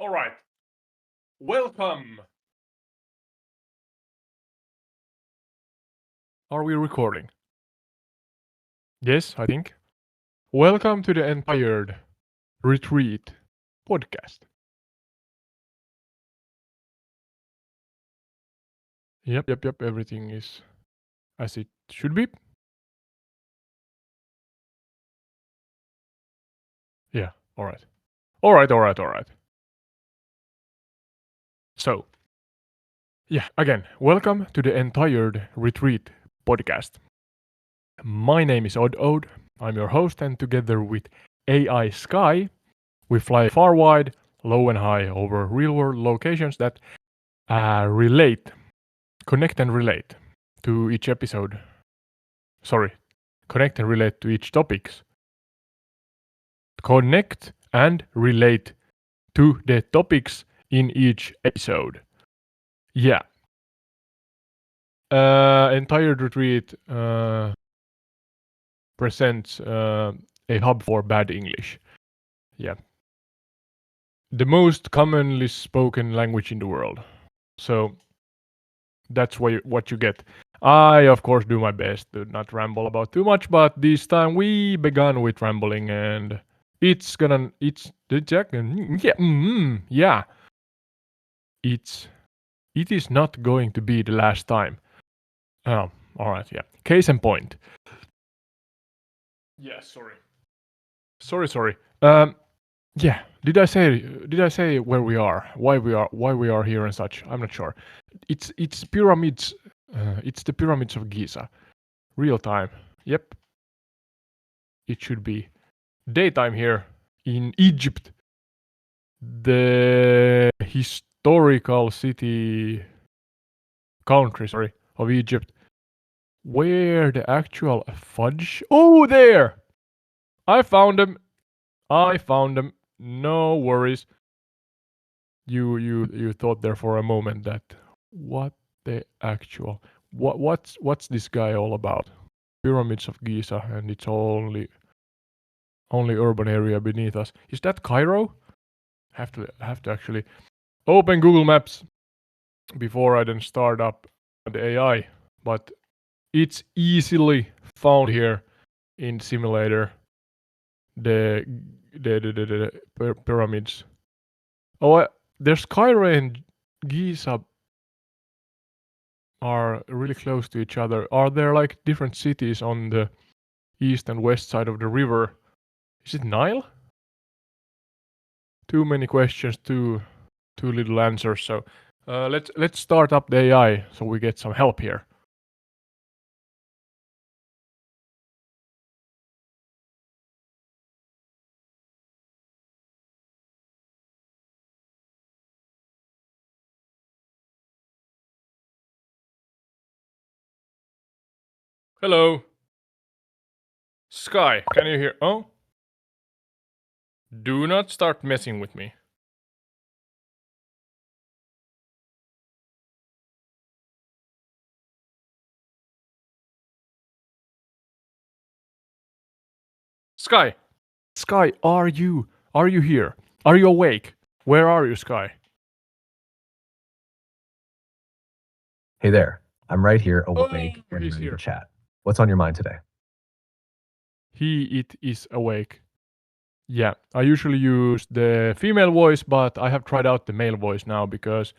All right. Welcome. Are we recording? Yes, I think. Welcome to the Entire Retreat podcast. Yep. Everything is as it should be. Yeah. All right. So, yeah, again, welcome to the Entire Retreat podcast. My name is Odd. I'm your host, and together with AI Sky, we fly far wide, low and high over real world locations that connect and relate to each episode. Connect and relate to each topics. Connect and relate to the topics in each episode. Yeah. Entire Retreat presents a hub for bad English. Yeah. The most commonly spoken language in the world. So that's what you get. I, of course, do my best to not ramble about too much, but this time we began with rambling, and it is not going to be the last time. Oh, all right, yeah. Case in point. Yeah, sorry. Yeah. Did I say where we are? Why we are here and such? I'm not sure. It's pyramids. It's the pyramids of Giza. Real time. Yep. It should be daytime here in Egypt. The historical country of Egypt. Where the actual fudge? Oh, there! I found them. No worries. You thought there for a moment that what the actual what's this guy all about? Pyramids of Giza, and it's only urban area beneath us. Is that Cairo? Have to actually open Google Maps before I then start up the AI, but it's easily found here in simulator. The pyramids. Oh, there's Cairo and Giza are really close to each other. Are there like different cities on the east and west side of the river? Is it Nile? Too many questions, too little answers. So let's start up the AI so we get some help here. Hello. Sky, can you hear? Oh? Do not start messing with me. Sky, are you here? Are you awake? Where are you, Sky? Hey there, I'm right here awake and he's ready here. to chat. What's on your mind today? It is awake. Yeah, I usually use the female voice, but I have tried out the male voice now because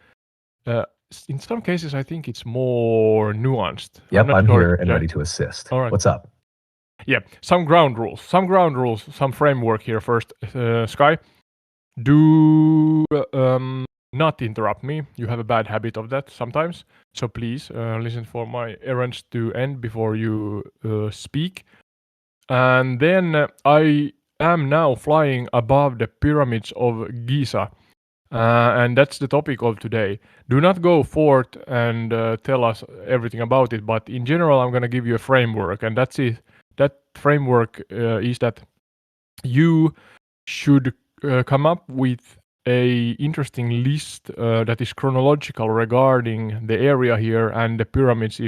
in some cases I think it's more nuanced. Yep, I'm sure. here and ready to assist. All right. What's up? Yeah, some ground rules, some framework here first. Sky, do not interrupt me. You have a bad habit of that sometimes. So please listen for my errands to end before you speak. And then I am now flying above the pyramids of Giza. And that's the topic of today. Do not go forth and tell us everything about it, but in general, I'm going to give you a framework, and that's it. That framework is that you should come up with a interesting list that is chronological regarding the area here and the pyramids,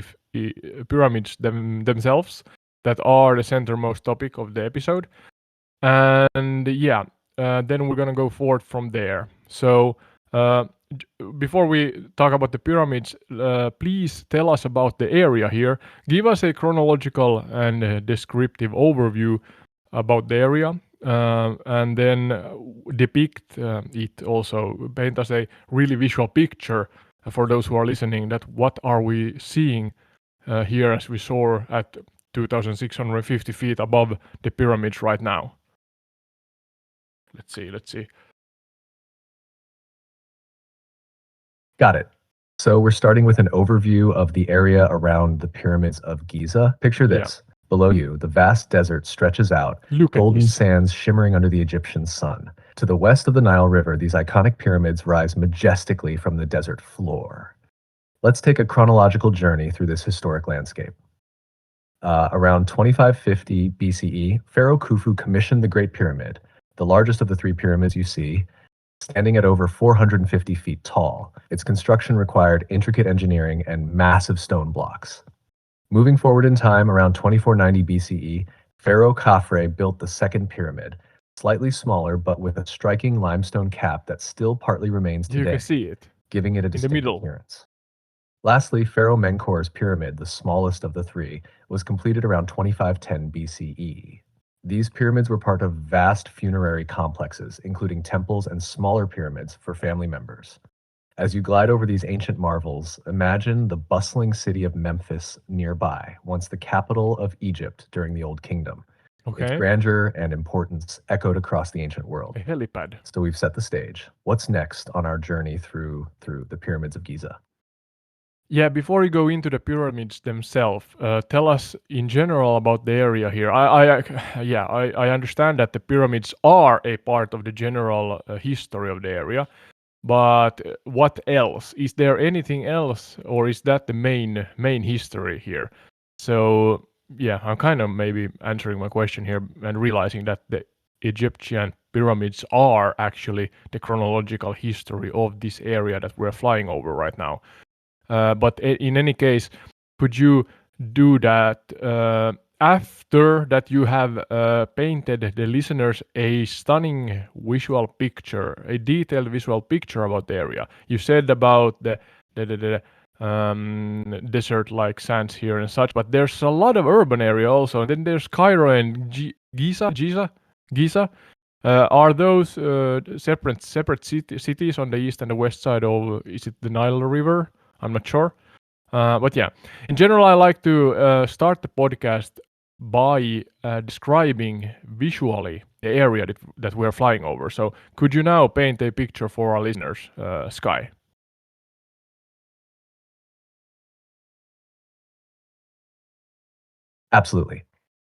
pyramids themselves that are the centermost topic of the episode. And yeah, then we're gonna go forth from there. So before we talk about the pyramids, please tell us about the area here. Give us a chronological and descriptive overview about the area, and then depict it also. Paint us a really visual picture for those who are listening. That what are we seeing here as we soar at 2,650 feet above the pyramids right now? Let's see. Got it. So we're starting with an overview of the area around the pyramids of Giza. Picture Yeah. this. Below you, the vast desert stretches out, Look at golden this. sands shimmering under the Egyptian sun. To the west of the Nile River, these iconic pyramids rise majestically from the desert floor. Let's take a chronological journey through this historic landscape. Around 2550 BCE, Pharaoh Khufu commissioned the Great Pyramid, the largest of the three pyramids you see, standing at over 450 feet tall. Its construction required intricate engineering and massive stone blocks. Moving forward in time, around 2490 BCE, Pharaoh Khafre built the second pyramid, slightly smaller but with a striking limestone cap that still partly remains You today, can see it giving it a in the distinct middle. appearance. Lastly, Pharaoh Menkaur's pyramid, the smallest of the three, was completed around 2510 BCE. These pyramids were part of vast funerary complexes, including temples and smaller pyramids for family members. As you glide over these ancient marvels, imagine the bustling city of Memphis nearby, once the capital of Egypt during the Old Kingdom. Its Okay. grandeur and importance echoed across the ancient world. A helipad. So we've set the stage. What's next on our journey through the pyramids of Giza? Yeah, before we go into the pyramids themselves, tell us in general about the area here. I understand that the pyramids are a part of the general history of the area, but what else? Is there anything else, or is that the main history here? So yeah, I'm kind of maybe answering my question here and realizing that the Egyptian pyramids are actually the chronological history of this area that we're flying over right now. But in any case, could you do that after that you have painted the listeners a stunning visual picture, a detailed visual picture about the area? You said about the desert-like sands here and such, but there's a lot of urban area also. And then there's Cairo and Giza. Are those separate cities on the east and the west side of? Is it the Nile River? I'm not sure. But yeah, in general, I like to start the podcast by describing visually the area that we're flying over. So, could you now paint a picture for our listeners, Sky? Absolutely.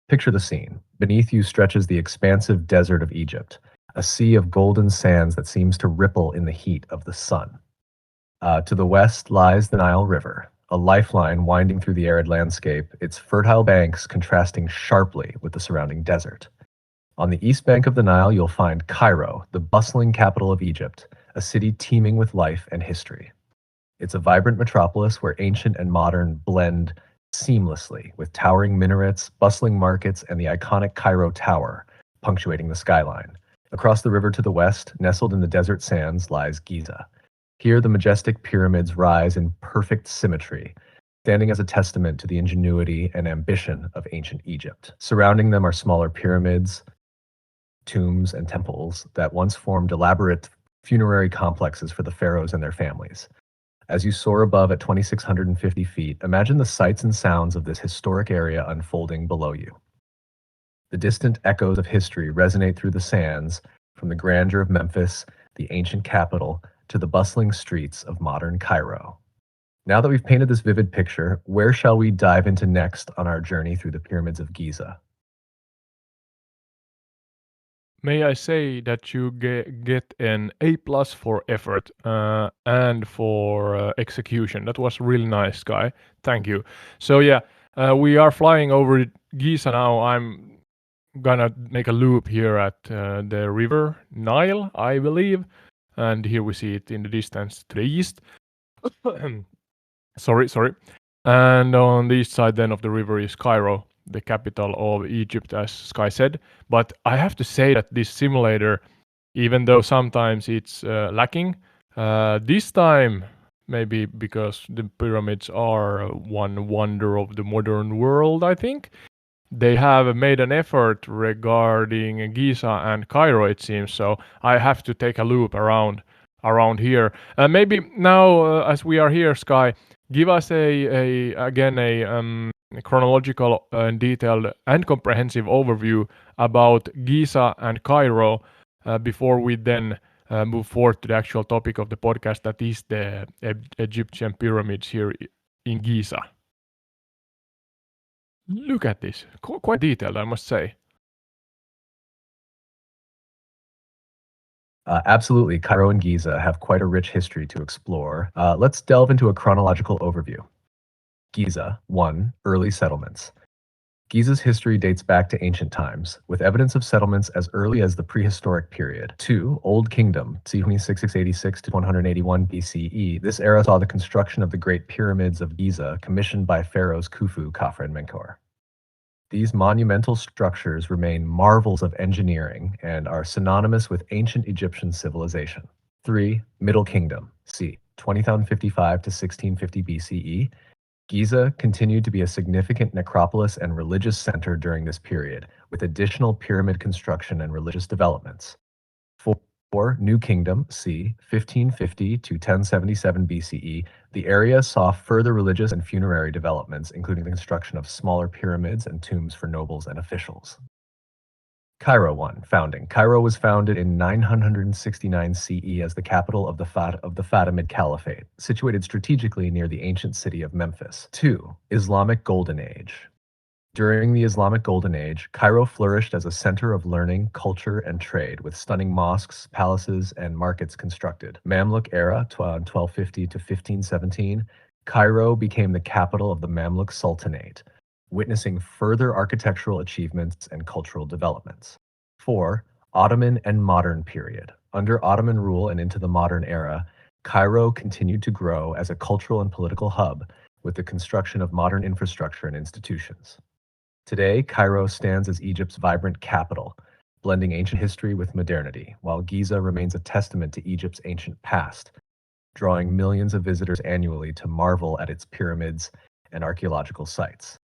Picture the scene. Beneath you stretches the expansive desert of Egypt, a sea of golden sands that seems to ripple in the heat of the sun. To the west lies the Nile River, a lifeline winding through the arid landscape, its fertile banks contrasting sharply with the surrounding desert. On the east bank of the Nile, you'll find Cairo, the bustling capital of Egypt, a city teeming with life and history. It's a vibrant metropolis where ancient and modern blend seamlessly, with towering minarets, bustling markets, and the iconic Cairo Tower punctuating the skyline. Across the river to the west, nestled in the desert sands, lies Giza. Here, the majestic pyramids rise in perfect symmetry, standing as a testament to the ingenuity and ambition of ancient Egypt. Surrounding them are smaller pyramids, tombs, and temples that once formed elaborate funerary complexes for the pharaohs and their families. As you soar above at 2,650 feet, imagine the sights and sounds of this historic area unfolding below you. The distant echoes of history resonate through the sands, from the grandeur of Memphis, the ancient capital, to the bustling streets of modern Cairo. Now that we've painted this vivid picture, where shall we dive into next on our journey through the pyramids of Giza? May I say that you get an A+ for effort and for execution. That was really nice, Guy. Thank you. So yeah, we are flying over Giza now. I'm gonna make a loop here at the river Nile, I believe, and here we see it in the distance to the east. sorry. And on the east side then of the river is Cairo, the capital of Egypt, as Sky said. But I have to say that this simulator even though sometimes it's lacking. This time, maybe because the pyramids are one wonder of the modern world, I think they have made an effort regarding Giza and Cairo, it seems. So I have to take a loop around here. Maybe now, as we are here, Sky, give us a again a chronological and detailed and comprehensive overview about Giza and Cairo before we then move forward to the actual topic of the podcast, that is the Egyptian pyramids here in Giza. Look at this. Quite detailed, I must say. Absolutely, Cairo and Giza have quite a rich history to explore. Let's delve into a chronological overview. Giza, 1. Early settlements. Giza's history dates back to ancient times, with evidence of settlements as early as the prehistoric period. 2. Old Kingdom, c. 2686 to 181 BCE. This era saw the construction of the Great Pyramids of Giza, commissioned by pharaohs Khufu, Khafre, and Menkaure. These monumental structures remain marvels of engineering and are synonymous with ancient Egyptian civilization. 3. Middle Kingdom, c. 2055 to 1650 BCE. Giza continued to be a significant necropolis and religious center during this period, with additional pyramid construction and religious developments. 4. New Kingdom, c. 1550 to 1077 BCE. The area saw further religious and funerary developments, including the construction of smaller pyramids and tombs for nobles and officials. Cairo 1. Founding. Cairo was founded in 969 CE as the capital of the Fatimid Caliphate, situated strategically near the ancient city of Memphis. 2. Islamic Golden Age. During the Islamic Golden Age, Cairo flourished as a center of learning, culture, and trade, with stunning mosques, palaces, and markets constructed. Mamluk era, 1250 to 1517, Cairo became the capital of the Mamluk Sultanate, witnessing further architectural achievements and cultural developments. 4. Ottoman and Modern Period. Under Ottoman rule and into the modern era, Cairo continued to grow as a cultural and political hub, with the construction of modern infrastructure and institutions. Today, Cairo stands as Egypt's vibrant capital, blending ancient history with modernity, while Giza remains a testament to Egypt's ancient past, drawing millions of visitors annually to marvel at its pyramids and archaeological sites.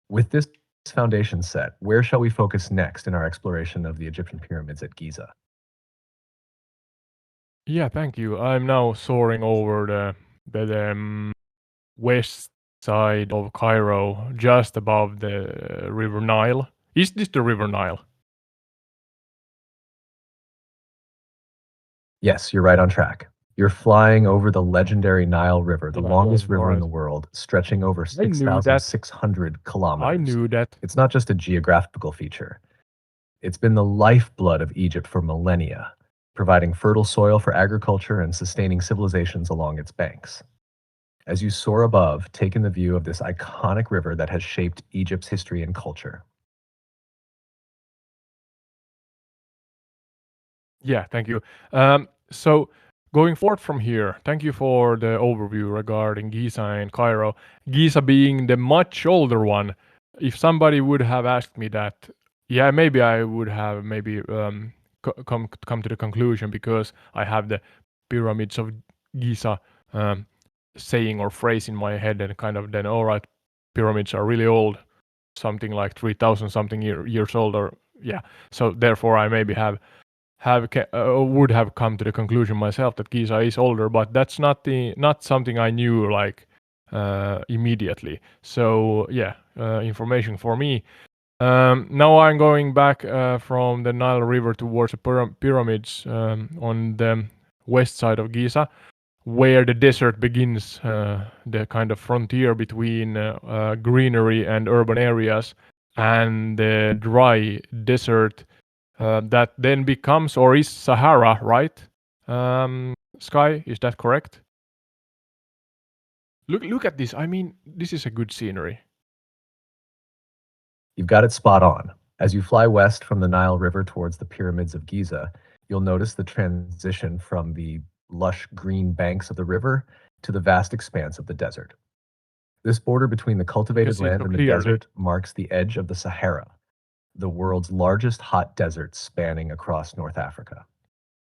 With this foundation set, where shall we focus next in our exploration of the Egyptian pyramids at Giza? Yeah, thank you. I'm now soaring over the west side of Cairo, just above the River Nile. Is this the River Nile? Yes, you're right on track. You're flying over the legendary Nile River, the longest river in the world, stretching over I knew that. 6,600 kilometers. I knew that. It's not just a geographical feature. It's been the lifeblood of Egypt for millennia, providing fertile soil for agriculture and sustaining civilizations along its banks. As you soar above, take in the view of this iconic river that has shaped Egypt's history and culture. Yeah, thank you. So going forward from here, thank you for the overview regarding Giza and Cairo. Giza being the much older one. If somebody would have asked me that, yeah, maybe I would have maybe come to the conclusion, because I have the pyramids of Giza saying or phrase in my head, and kind of then, all right, pyramids are really old, something like 3,000 something years old, or yeah. So therefore, I maybe would have come to the conclusion myself that Giza is older, but that's not something I knew like immediately. So yeah, information for me. Now I'm going back from the Nile River towards the pyramids on the west side of Giza, where the desert begins, the kind of frontier between greenery and urban areas, and the dry desert that then becomes, or is, Sahara, right? Sky, is that correct? Look at this. I mean, this is a good scenery. You've got it spot on. As you fly west from the Nile River towards the pyramids of Giza, you'll notice the transition from the lush green banks of the river to the vast expanse of the desert. This border between the cultivated land and the desert marks the edge of the Sahara, the world's largest hot desert spanning across North Africa.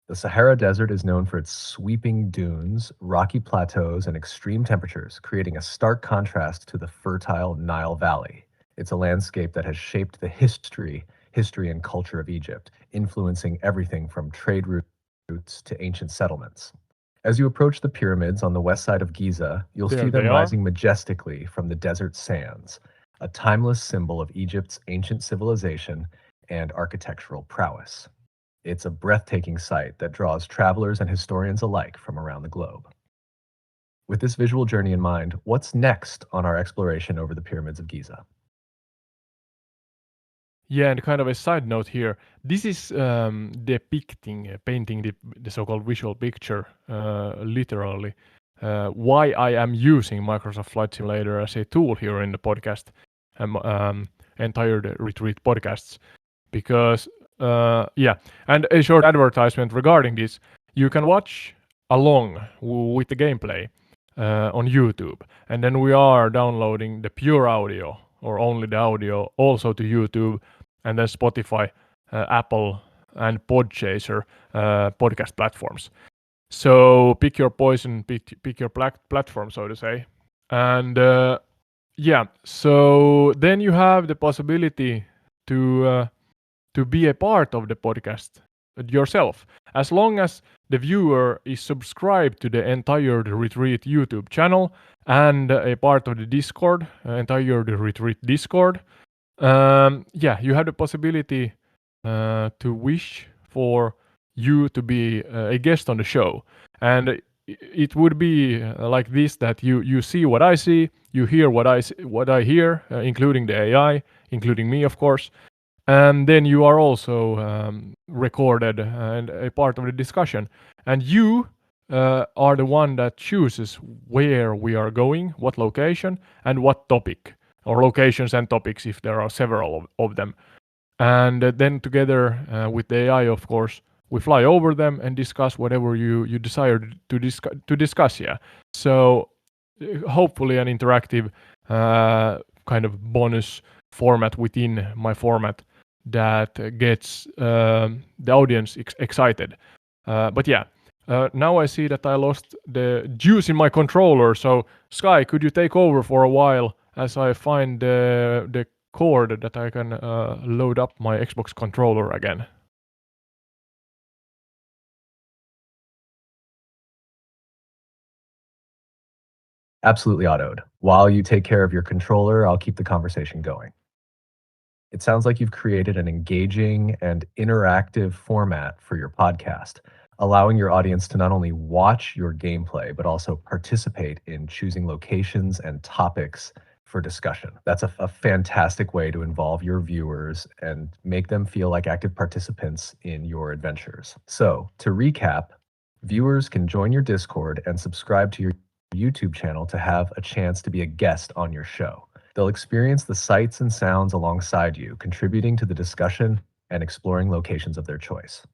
The Sahara Desert is known for its sweeping dunes, rocky plateaus, and extreme temperatures, creating a stark contrast to the fertile Nile Valley. It's a landscape that has shaped the history and culture of Egypt, influencing everything from trade routes to ancient settlements. As you approach the pyramids on the west side of Giza, you'll There see they them are. rising majestically from the desert sands, a timeless symbol of Egypt's ancient civilization and architectural prowess. It's a breathtaking sight that draws travelers and historians alike from around the globe. With this visual journey in mind, what's next on our exploration over the pyramids of Giza? Yeah, and kind of a side note here. This is depicting, painting the so-called visual picture, literally. Why I am using Microsoft Flight Simulator as a tool here in the podcast, entire retreat podcasts, because yeah, and a short advertisement regarding this. You can watch along with the gameplay on YouTube, and then we are downloading the pure audio or only the audio also to YouTube, and then Spotify, Apple, and Podchaser podcast platforms. So pick your poison, pick your platform, so to say. And yeah, so then you have the possibility to be a part of the podcast yourself, as long as the viewer is subscribed to the entire Retreat YouTube channel and a part of the Discord, entire Retreat Discord. Yeah, you have the possibility to wish for you to be a guest on the show, and it would be like this: that you see what I see, you hear what I hear, including the AI, including me, of course, and then you are also recorded and a part of the discussion, and you are the one that chooses where we are going, what location, and what topic, or locations and topics if there are several of them. And then together with the AI, of course, we fly over them and discuss whatever you desire to discuss. Yeah, so hopefully an interactive kind of bonus format within my format that gets the audience excited. But yeah, now I see that I lost the juice in my controller. So Sky, could you take over for a while as I find the cord that I can load up my Xbox controller again? Absolutely autoed. While you take care of your controller, I'll keep the conversation going. It sounds like you've created an engaging and interactive format for your podcast, allowing your audience to not only watch your gameplay, but also participate in choosing locations and topics for discussion. That's a fantastic way to involve your viewers and make them feel like active participants in your adventures. So, to recap, viewers can join your Discord and subscribe to your YouTube channel to have a chance to be a guest on your show. They'll experience the sights and sounds alongside you, contributing to the discussion and exploring locations of their choice.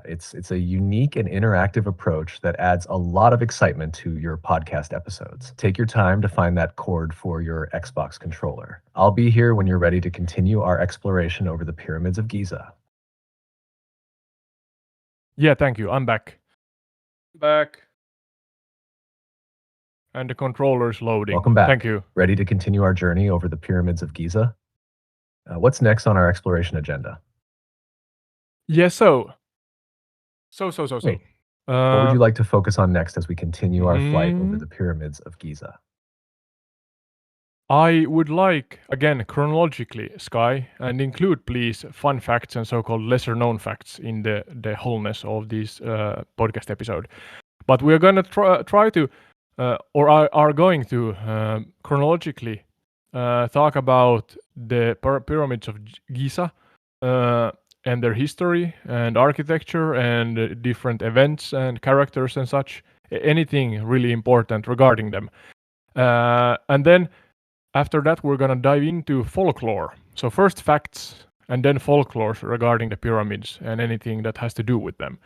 It's a unique and interactive approach that adds a lot of excitement to your podcast episodes. Take your time to find that cord for your Xbox controller. I'll be here when you're ready to continue our exploration over the pyramids of Giza. Yeah, thank you. I'm back. And the controller is loading. Welcome back. Thank you. Ready to continue our journey over the pyramids of Giza? What's next on our exploration agenda? Yeah, so. Wait, what would you like to focus on next as we continue our flight over the pyramids of Giza? I would like, again, chronologically, Sky, and include, please, fun facts and so-called lesser-known facts in the wholeness of this podcast episode. But we are going to try to, or are going to, chronologically talk about the pyramids of Giza and their history and architecture and different events and characters and such. Anything really important regarding them. And then after that, we're going to dive into folklore. So first facts and then folklore regarding the pyramids and anything that has to do with them.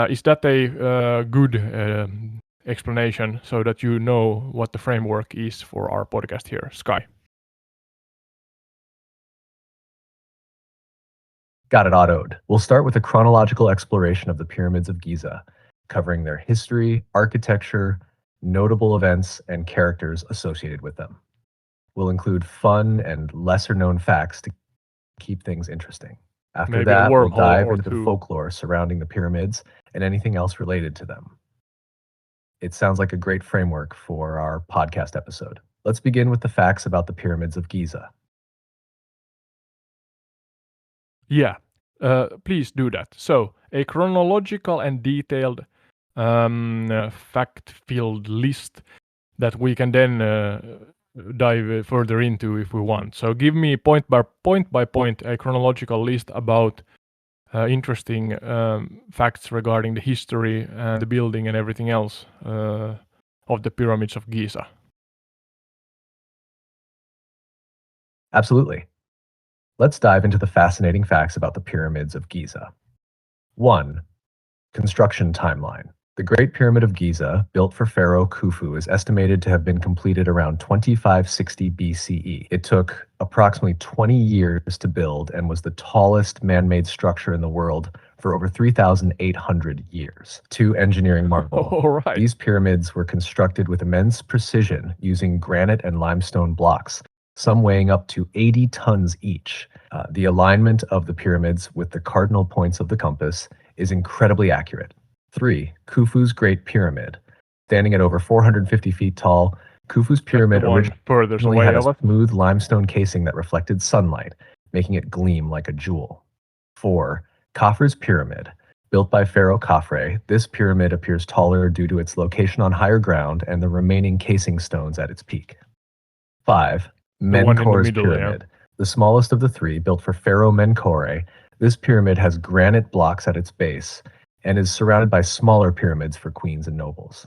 Is that a good explanation so that you know what the framework is for our podcast here, Sky? Got it autoed. We'll start with a chronological exploration of the pyramids of Giza, covering their history, architecture, notable events, and characters associated with them. We'll include fun and lesser known facts to keep things interesting. After Maybe a that, we'll wormhole dive or into the two. folklore surrounding the pyramids and anything else related to them. It sounds like a great framework for our podcast episode. Let's begin with the facts about the pyramids of Giza. Yeah, please do that. So, a chronological and detailed fact-filled list that we can then dive further into if we want. So, give me point by point a chronological list about interesting facts regarding the history and the building and everything else of the pyramids of Giza. Absolutely. Let's dive into the fascinating facts about the pyramids of Giza. 1. Construction timeline. The Great Pyramid of Giza, built for Pharaoh Khufu, is estimated to have been completed around 2560 BCE. It took approximately 20 years to build and was the tallest man-made structure in the world for over 3,800 years. 2. Engineering marvel. All right. These pyramids were constructed with immense precision using granite and limestone blocks, some weighing up to 80 tons each. The alignment of the pyramids with the cardinal points of the compass is incredibly accurate. 3. Khufu's Great Pyramid. Standing at over 450 feet tall, Khufu's pyramid originally had a smooth limestone casing that reflected sunlight, making it gleam like a jewel. 4. Khafre's Pyramid. Built by Pharaoh Khafre, this pyramid appears taller due to its location on higher ground and the remaining casing stones at its peak. 5. Menkaur's Pyramid. The smallest of the three, built for Pharaoh Menkaure, this pyramid has granite blocks at its base and is surrounded by smaller pyramids for queens and nobles.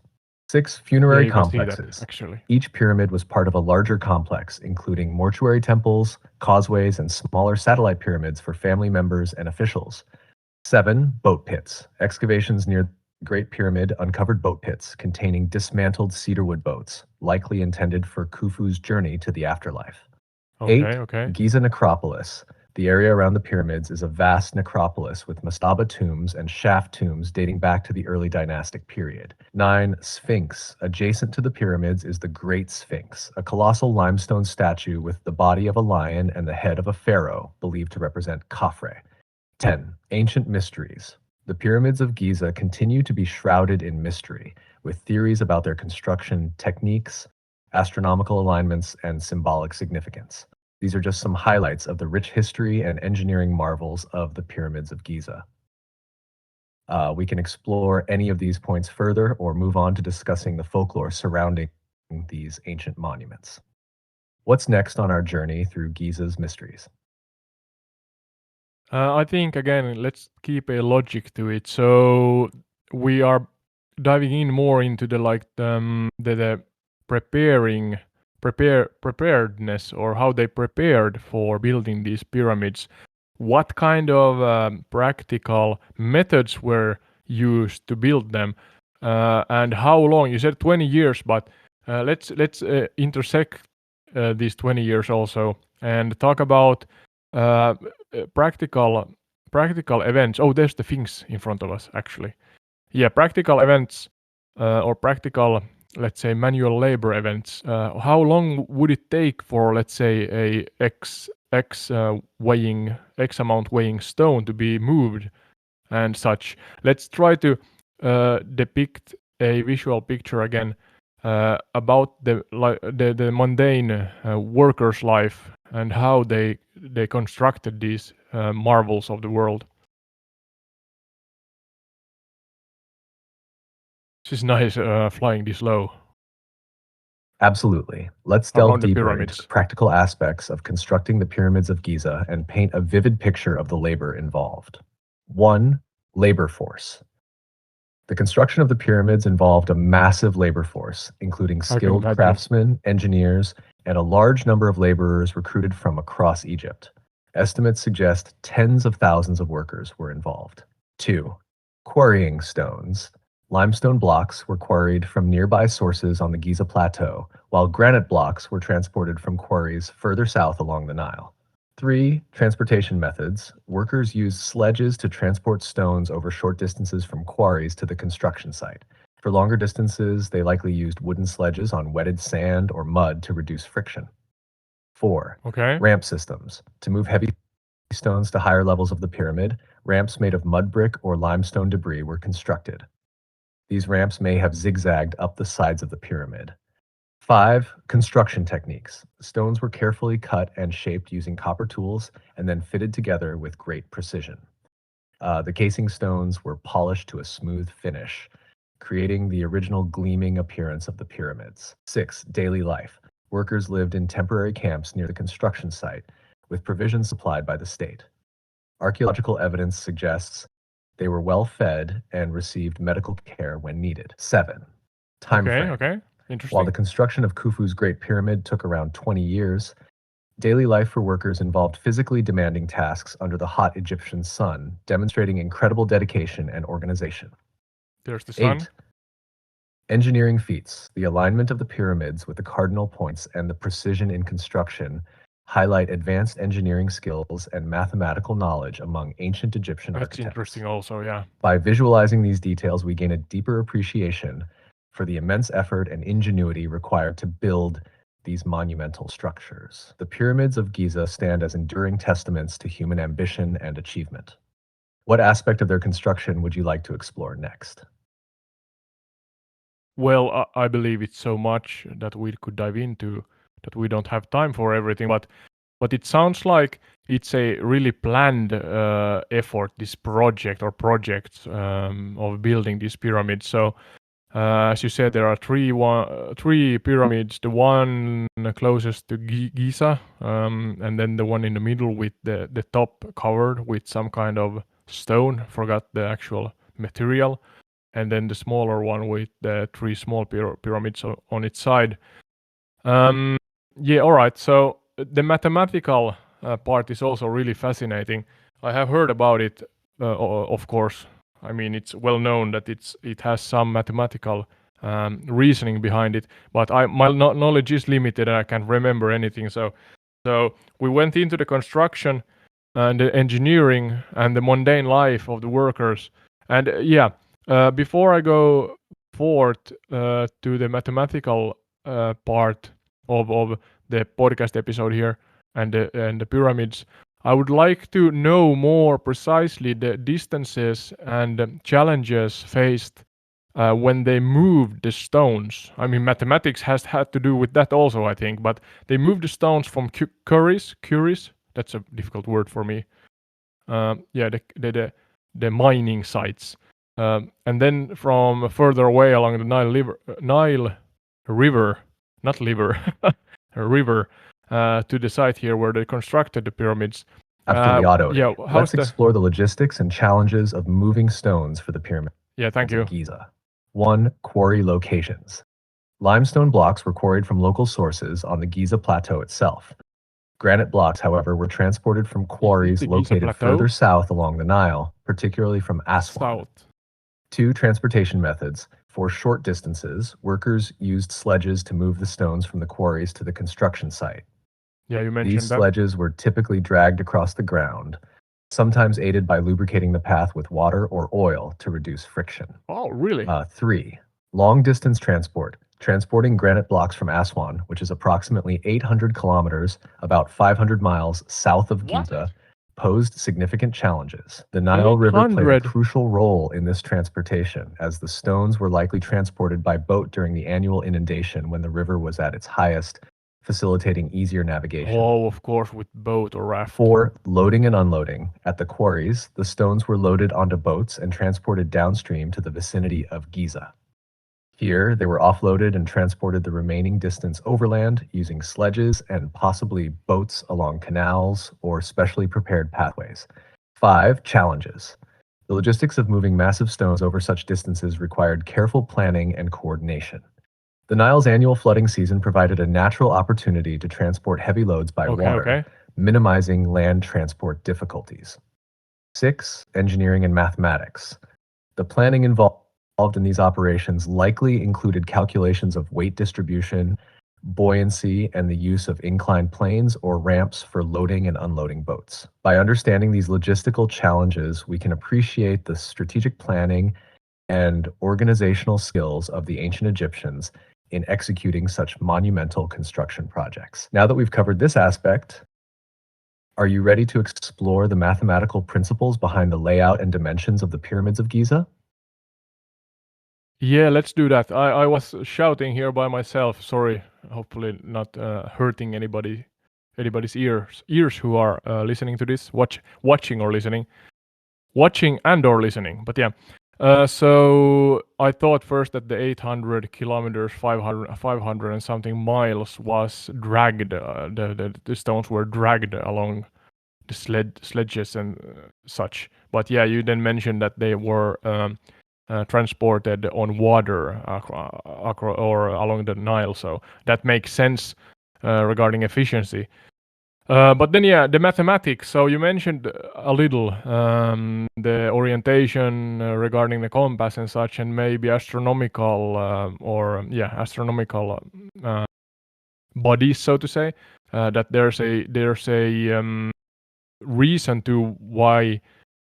6. Funerary complexes. Each pyramid was part of a larger complex, including mortuary temples, causeways, and smaller satellite pyramids for family members and officials. 7. Boat pits. Excavations near the Great Pyramid uncovered boat pits containing dismantled cedarwood boats, likely intended for Khufu's journey to the afterlife. 8. Giza Necropolis. The area around the pyramids is a vast necropolis with mastaba tombs and shaft tombs dating back to the early dynastic period. 9. Sphinx. Adjacent to the pyramids is the Great Sphinx, a colossal limestone statue with the body of a lion and the head of a pharaoh, believed to represent Khafre. 10. Ancient mysteries. The pyramids of Giza continue to be shrouded in mystery, with theories about their construction techniques, astronomical alignments, and symbolic significance. These are just some highlights of the rich history and engineering marvels of the pyramids of Giza. We can explore any of these points further or move on to discussing the folklore surrounding these ancient monuments. What's next on our journey through Giza's mysteries? I think, again, let's keep a logic to it. So we are diving in more into the preparedness, or how they prepared for building these pyramids. What kind of practical methods were used to build them, and how long? You said 20 years, but let's intersect these 20 years also and talk about practical events. Oh, there's the things in front of us, actually. Yeah, practical events or practical, let's say, manual labor events. How long would it take for, let's say, a X amount weighing stone to be moved and such? Let's try to depict a visual picture again about the mundane worker's life and how they constructed these marvels of the world. This is nice, flying this low. Absolutely. Let's delve deeper into the practical aspects of constructing the pyramids of Giza and paint a vivid picture of the labor involved. 1. Labor force. The construction of the pyramids involved a massive labor force, including skilled craftsmen, engineers, and a large number of laborers recruited from across Egypt. Estimates suggest tens of thousands of workers were involved. 2. Quarrying stones. Limestone blocks were quarried from nearby sources on the Giza Plateau, while granite blocks were transported from quarries further south along the Nile. 3. Transportation methods. Workers used sledges to transport stones over short distances from quarries to the construction site. For longer distances, they likely used wooden sledges on wetted sand or mud to reduce friction. 4. Okay. Ramp systems. To move heavy stones to higher levels of the pyramid, ramps made of mud brick or limestone debris were constructed. These ramps may have zigzagged up the sides of the pyramid. 5. Construction techniques. Stones were carefully cut and shaped using copper tools and then fitted together with great precision. The casing stones were polished to a smooth finish, creating the original gleaming appearance of the pyramids. 6. Daily life. Workers lived in temporary camps near the construction site, with provisions supplied by the state. Archaeological evidence suggests they were well fed and received medical care when needed. 7. Time frame. Okay. While Interesting. the construction of Khufu's Great Pyramid took around 20 years, daily life for workers involved physically demanding tasks under the hot Egyptian sun, demonstrating incredible dedication and organization. There's the sun. 8. Engineering feats. The alignment of the pyramids with the cardinal points and the precision in construction highlight advanced engineering skills and mathematical knowledge among ancient Egyptian That's architects. interesting also, yeah. By visualizing these details, we gain a deeper appreciation for the immense effort and ingenuity required to build these monumental structures. The pyramids of Giza stand as enduring testaments to human ambition and achievement. What aspect of their construction would you like to explore next? Well, I believe it's so much that we could dive into that we don't have time for everything, but it sounds like it's a really planned effort, this project or projects of building these pyramids. So as you said, there are three pyramids, the one closest to Giza, and then the one in the middle with the top covered with some kind of stone, forgot the actual material, and then the smaller one with the three small pyramids on its side. Yeah, all right. So the mathematical part is also really fascinating. I have heard about it, of course. I mean, it's well known that it has some mathematical reasoning behind it, but my knowledge is limited and I can't remember anything. So we went into the construction and the engineering and the mundane life of the workers. And before I go forward to the mathematical part of the podcast episode here and the pyramids, I would like to know more precisely the distances and challenges faced when they moved the stones. I mean, mathematics has had to do with that also, I think, but they moved the stones from quarries. That's a difficult word for me. The mining sites, and then from further away along the Nile River, not liver, river, to the site here where they constructed the pyramids. Absolutely, Otto. Yeah, Let's explore the logistics and challenges of moving stones for the pyramid. Yeah, thank you. Giza. 1. Quarry locations. Limestone blocks were quarried from local sources on the Giza plateau itself. Granite blocks, however, were transported from quarries located further south along the Nile, particularly from Aswan. 2. Transportation methods. For short distances, workers used sledges to move the stones from the quarries to the construction site. Yeah, you mentioned These sledges were typically dragged across the ground, sometimes aided by lubricating the path with water or oil to reduce friction. Oh, really? 3. Long distance transport. Transporting granite blocks from Aswan, which is approximately 800 kilometers, about 500 miles south of Giza, posed significant challenges. The Nile River played a crucial role in this transportation, as the stones were likely transported by boat during the annual inundation when the river was at its highest, facilitating easier navigation. Oh, of course, with boat or raft. 4. Loading and unloading. At the quarries, the stones were loaded onto boats and transported downstream to the vicinity of Giza. Here, they were offloaded and transported the remaining distance overland using sledges and possibly boats along canals or specially prepared pathways. 5. Challenges. The logistics of moving massive stones over such distances required careful planning and coordination. The Nile's annual flooding season provided a natural opportunity to transport heavy loads by water, minimizing land transport difficulties. 6. Engineering and mathematics. The planning involved in these operations likely included calculations of weight distribution, buoyancy, and the use of inclined planes or ramps for loading and unloading boats. By understanding these logistical challenges, we can appreciate the strategic planning and organizational skills of the ancient Egyptians in executing such monumental construction projects. Now that we've covered this aspect, are you ready to explore the mathematical principles behind the layout and dimensions of the pyramids of Giza? Yeah, let's do that. I was shouting here by myself. Sorry, hopefully not hurting anybody's ears who are listening to this, watching or listening, watching and or listening. But yeah. So I thought first that the 800 kilometers, 500 and something miles was dragged. The stones were dragged along the sledges and such. But yeah, you then mentioned that they were transported on water or along the Nile. So that makes sense regarding efficiency. But then, yeah, the mathematics. So you mentioned a little the orientation regarding the compass and such, and maybe astronomical astronomical bodies, so to say. That there's a reason to why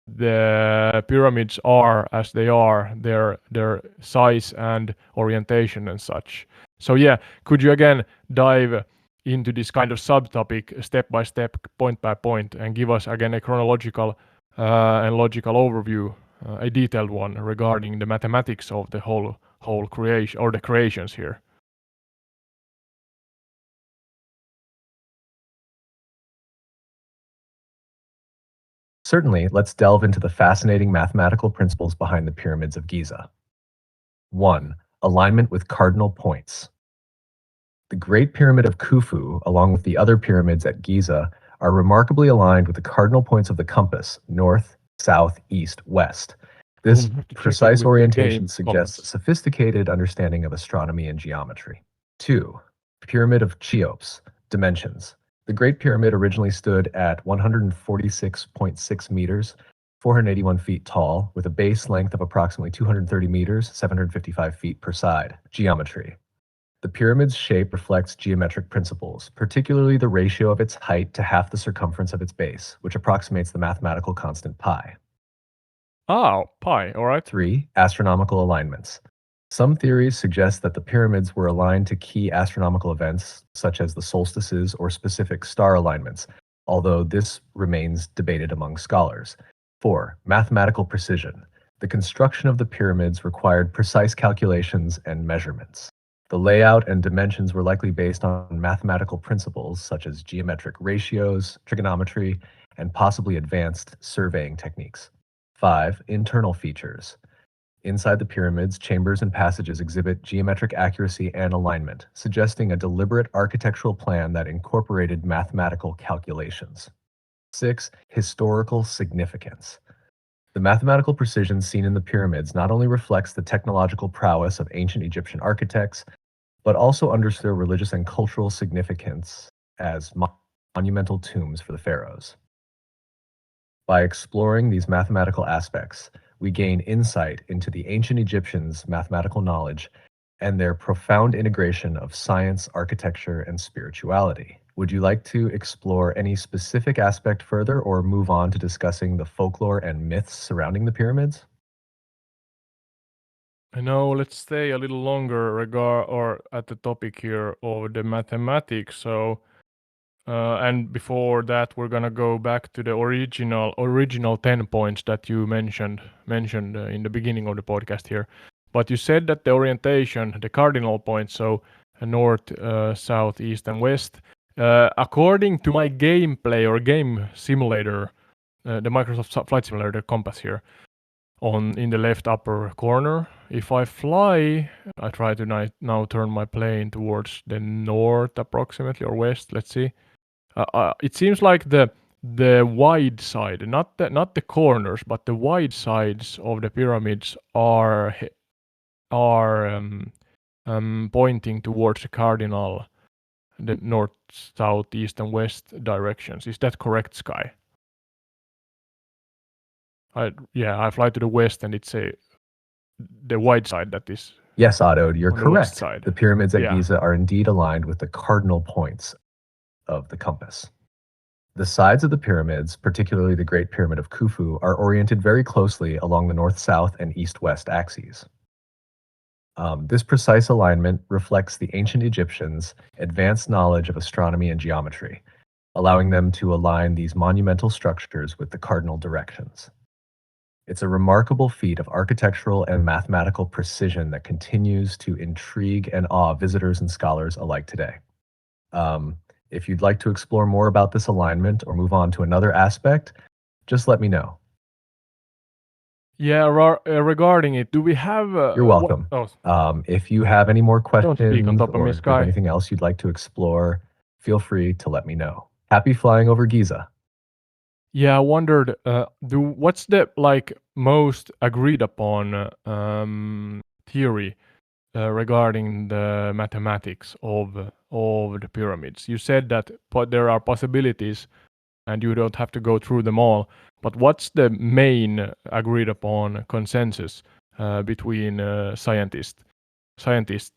the pyramids are as they are, their size and orientation and such. So yeah, could you again dive into this kind of subtopic step by step, point by point, and give us again a chronological and logical overview, a detailed one regarding the mathematics of the whole creation or the creations here? Certainly, let's delve into the fascinating mathematical principles behind the pyramids of Giza. 1. Alignment with cardinal points. The Great Pyramid of Khufu, along with the other pyramids at Giza, are remarkably aligned with the cardinal points of the compass, north, south, east, west. This precise orientation suggests a sophisticated understanding of astronomy and geometry. 2. Pyramid of Cheops. Dimensions. The Great Pyramid originally stood at 146.6 meters, 481 feet tall, with a base length of approximately 230 meters, 755 feet per side. Geometry. The pyramid's shape reflects geometric principles, particularly the ratio of its height to half the circumference of its base, which approximates the mathematical constant pi. Oh, pi, all right. 3. Astronomical alignments. Some theories suggest that the pyramids were aligned to key astronomical events, such as the solstices or specific star alignments, although this remains debated among scholars. 4. Mathematical precision. The construction of the pyramids required precise calculations and measurements. The layout and dimensions were likely based on mathematical principles such as geometric ratios, trigonometry, and possibly advanced surveying techniques. 5. Internal features. Inside the pyramids, chambers and passages exhibit geometric accuracy and alignment, suggesting a deliberate architectural plan that incorporated mathematical calculations. 6. Historical significance. The mathematical precision seen in the pyramids not only reflects the technological prowess of ancient Egyptian architects, but also underscores their religious and cultural significance as monumental tombs for the pharaohs. By exploring these mathematical aspects, we gain insight into the ancient Egyptians' mathematical knowledge and their profound integration of science, architecture, and spirituality. Would you like to explore any specific aspect further or move on to discussing the folklore and myths surrounding the pyramids? No, let's stay a little longer at the topic here of the mathematics. So, and before that, we're gonna go back to the original 10 points that you mentioned in the beginning of the podcast here. But you said that the orientation, the cardinal points, so north, south, east, and west. According to my gameplay or game simulator, the Microsoft Flight Simulator, the compass here, in the left upper corner. If I fly, I try to now turn my plane towards the north approximately or west. Let's see. It seems like the wide side, not the corners, but the wide sides of the pyramids are pointing towards the cardinal, the north, south, east, and west directions. Is that correct, Sky? I fly to the west, and it's the wide side that is Yes, Otto, you're on the west correct. side. The pyramids at Yeah. Giza are indeed aligned with the cardinal points of the compass. The sides of the pyramids, particularly the Great Pyramid of Khufu, are oriented very closely along the north-south and east-west axes. This precise alignment reflects the ancient Egyptians' advanced knowledge of astronomy and geometry, allowing them to align these monumental structures with the cardinal directions. It's a remarkable feat of architectural and mathematical precision that continues to intrigue and awe visitors and scholars alike today. If you'd like to explore more about this alignment or move on to another aspect, just let me know. Yeah, regarding it, do we have You're welcome. If you have any more Don't speak on questions top of or me, if there's Sky. anything else you'd like to explore, feel free to let me know. Happy flying over Giza. Yeah, I wondered, what's the like most agreed upon theory regarding the mathematics of the pyramids? You said that there are possibilities, and you don't have to go through them all. But what's the main agreed upon consensus between scientists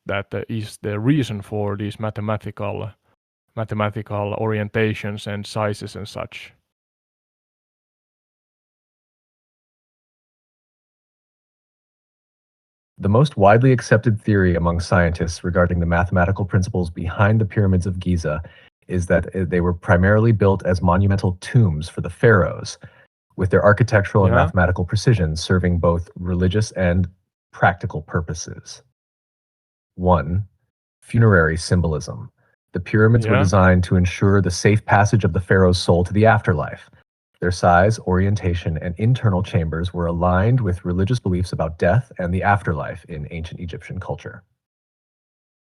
that is the reason for these mathematical orientations and sizes and such? The most widely accepted theory among scientists regarding the mathematical principles behind the pyramids of Giza is that they were primarily built as monumental tombs for the pharaohs, with their architectural and Yeah, mathematical precision serving both religious and practical purposes. 1. Funerary symbolism. The pyramids were yeah. designed to ensure the safe passage of the pharaoh's soul to the afterlife. Their size, orientation, and internal chambers were aligned with religious beliefs about death and the afterlife in ancient Egyptian culture.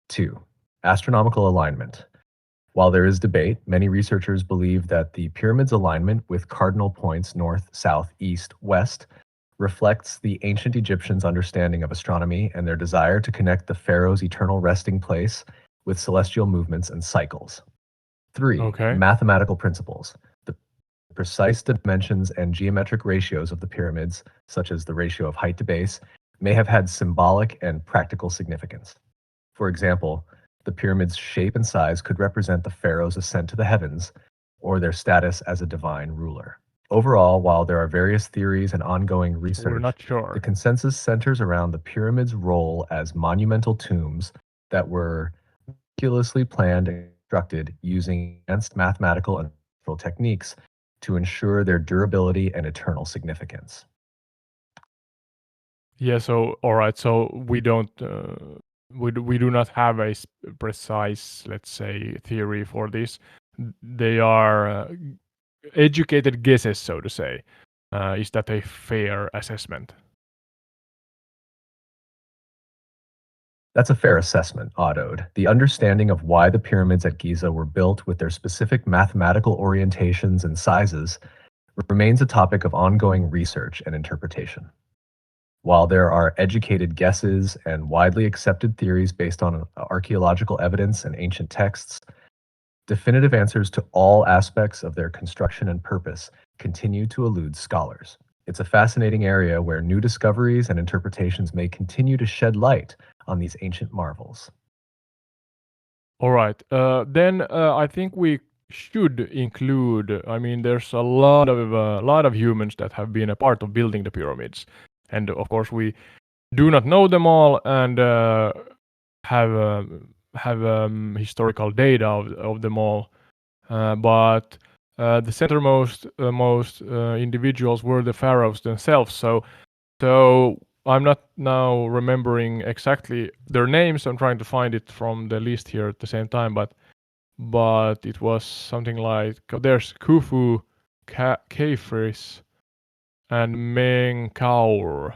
2. Astronomical alignment. While there is debate, many researchers believe that the pyramid's alignment with cardinal points north, south, east, west reflects the ancient Egyptians' understanding of astronomy and their desire to connect the pharaoh's eternal resting place with celestial movements and cycles. 3. Okay. Mathematical principles. The precise dimensions and geometric ratios of the pyramids, such as the ratio of height to base, may have had symbolic and practical significance. For example, the pyramid's shape and size could represent the pharaoh's ascent to the heavens or their status as a divine ruler. Overall, while there are various theories and ongoing We're research, not the sure. consensus centers around the pyramid's role as monumental tombs that were meticulously planned and constructed using advanced mathematical and structural techniques to ensure their durability and eternal significance. Yeah. So all right. So we don't. We do not have a precise, let's say, theory for this. They are educated guesses, so to say. Is that a fair assessment? That's a fair assessment, Ottoed. The understanding of why the pyramids at Giza were built with their specific mathematical orientations and sizes remains a topic of ongoing research and interpretation. While there are educated guesses and widely accepted theories based on archaeological evidence and ancient texts, definitive answers to all aspects of their construction and purpose continue to elude scholars. It's a fascinating area where new discoveries and interpretations may continue to shed light on these ancient marvels. All right. Then I think we should include. I mean, there's a lot of humans that have been a part of building the pyramids, and of course we do not know them all and have historical data of them all. But the centermost most individuals were the pharaohs themselves. So I'm not now remembering exactly their names. I'm trying to find it from the list here at the same time, but it was something like there's Khufu, Khafre, and Menkaure.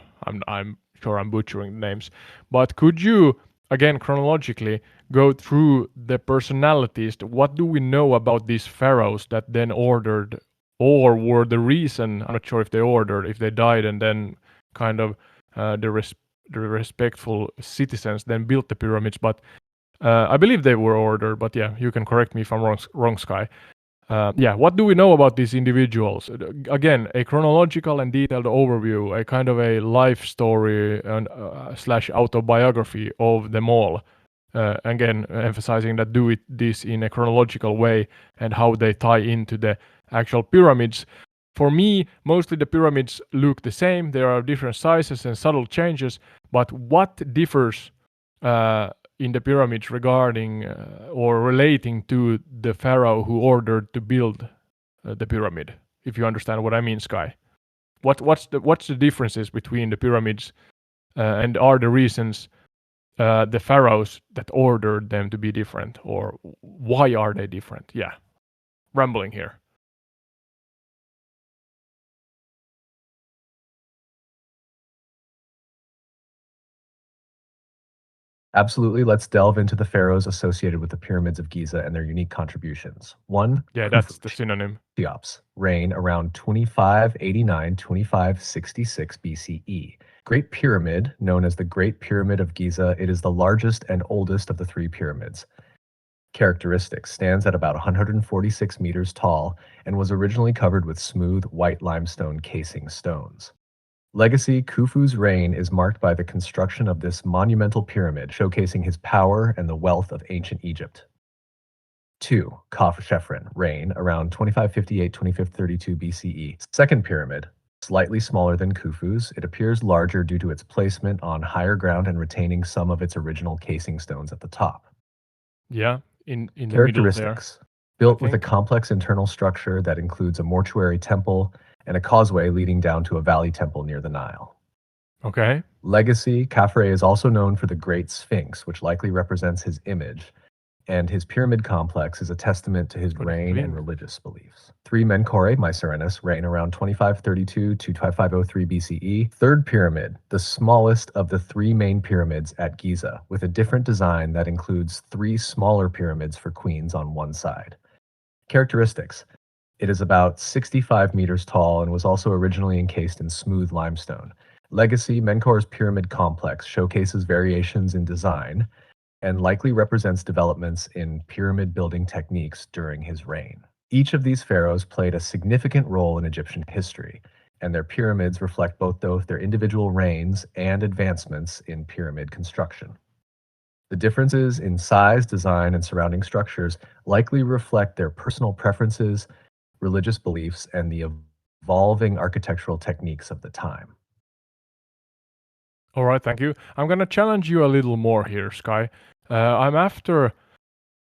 I'm sure I'm butchering the names, but could you again chronologically go through the personalities? What do we know about these pharaohs that then ordered or were the reason? I'm not sure if they ordered, if they died and then kind of the respectful citizens then built the pyramids, but I believe they were ordered. But yeah, you can correct me if I'm wrong, Sky. Yeah, what do we know about these individuals? Again, a chronological and detailed overview, a kind of a life story and slash autobiography of them all. Again, emphasizing that this in a chronological way and how they tie into the actual pyramids. For me, mostly the pyramids look the same. There are different sizes and subtle changes, but what differs in the pyramids regarding or relating to the pharaoh who ordered to build the pyramid? If you understand what I mean, Sky. What's the differences between the pyramids and are the reasons the pharaohs that ordered them to be different, or why are they different? Yeah, rambling here. Absolutely. Let's delve into the pharaohs associated with the pyramids of Giza and their unique contributions. 1. Yeah, Khufu, that's the synonym. Cheops, reign around 2589 2566 BCE. Great Pyramid, known as the Great Pyramid of Giza, it is the largest and oldest of the three pyramids. Characteristics: stands at about 146 meters tall and was originally covered with smooth white limestone casing stones. Legacy: Khufu's reign is marked by the construction of this monumental pyramid, showcasing his power and the wealth of ancient Egypt. 2. Khafre reign around 2558-2532 BCE. Second pyramid, slightly smaller than Khufu's. It appears larger due to its placement on higher ground and retaining some of its original casing stones at the top. Yeah, in the middle there. Characteristics: built with a complex internal structure that includes a mortuary temple and a causeway leading down to a valley temple near the Nile. Okay. Legacy: Khafre is also known for the Great Sphinx, which likely represents his image, and his pyramid complex is a testament to his reign and religious beliefs. 3. Menkaure, Mycerinus, reign around 2532 to 2503 BCE. Third pyramid, the smallest of the three main pyramids at Giza, with a different design that includes 3 smaller pyramids for queens on one side. Characteristics: it is about 65 meters tall and was also originally encased in smooth limestone. Legacy: Menkaure's pyramid complex showcases variations in design and likely represents developments in pyramid building techniques during his reign. Each of these pharaohs played a significant role in Egyptian history, and their pyramids reflect both their individual reigns and advancements in pyramid construction. The differences in size, design, and surrounding structures likely reflect their personal preferences, religious beliefs, and the evolving architectural techniques of the time. All right, thank you. I'm gonna challenge you a little more here, Sky. I'm after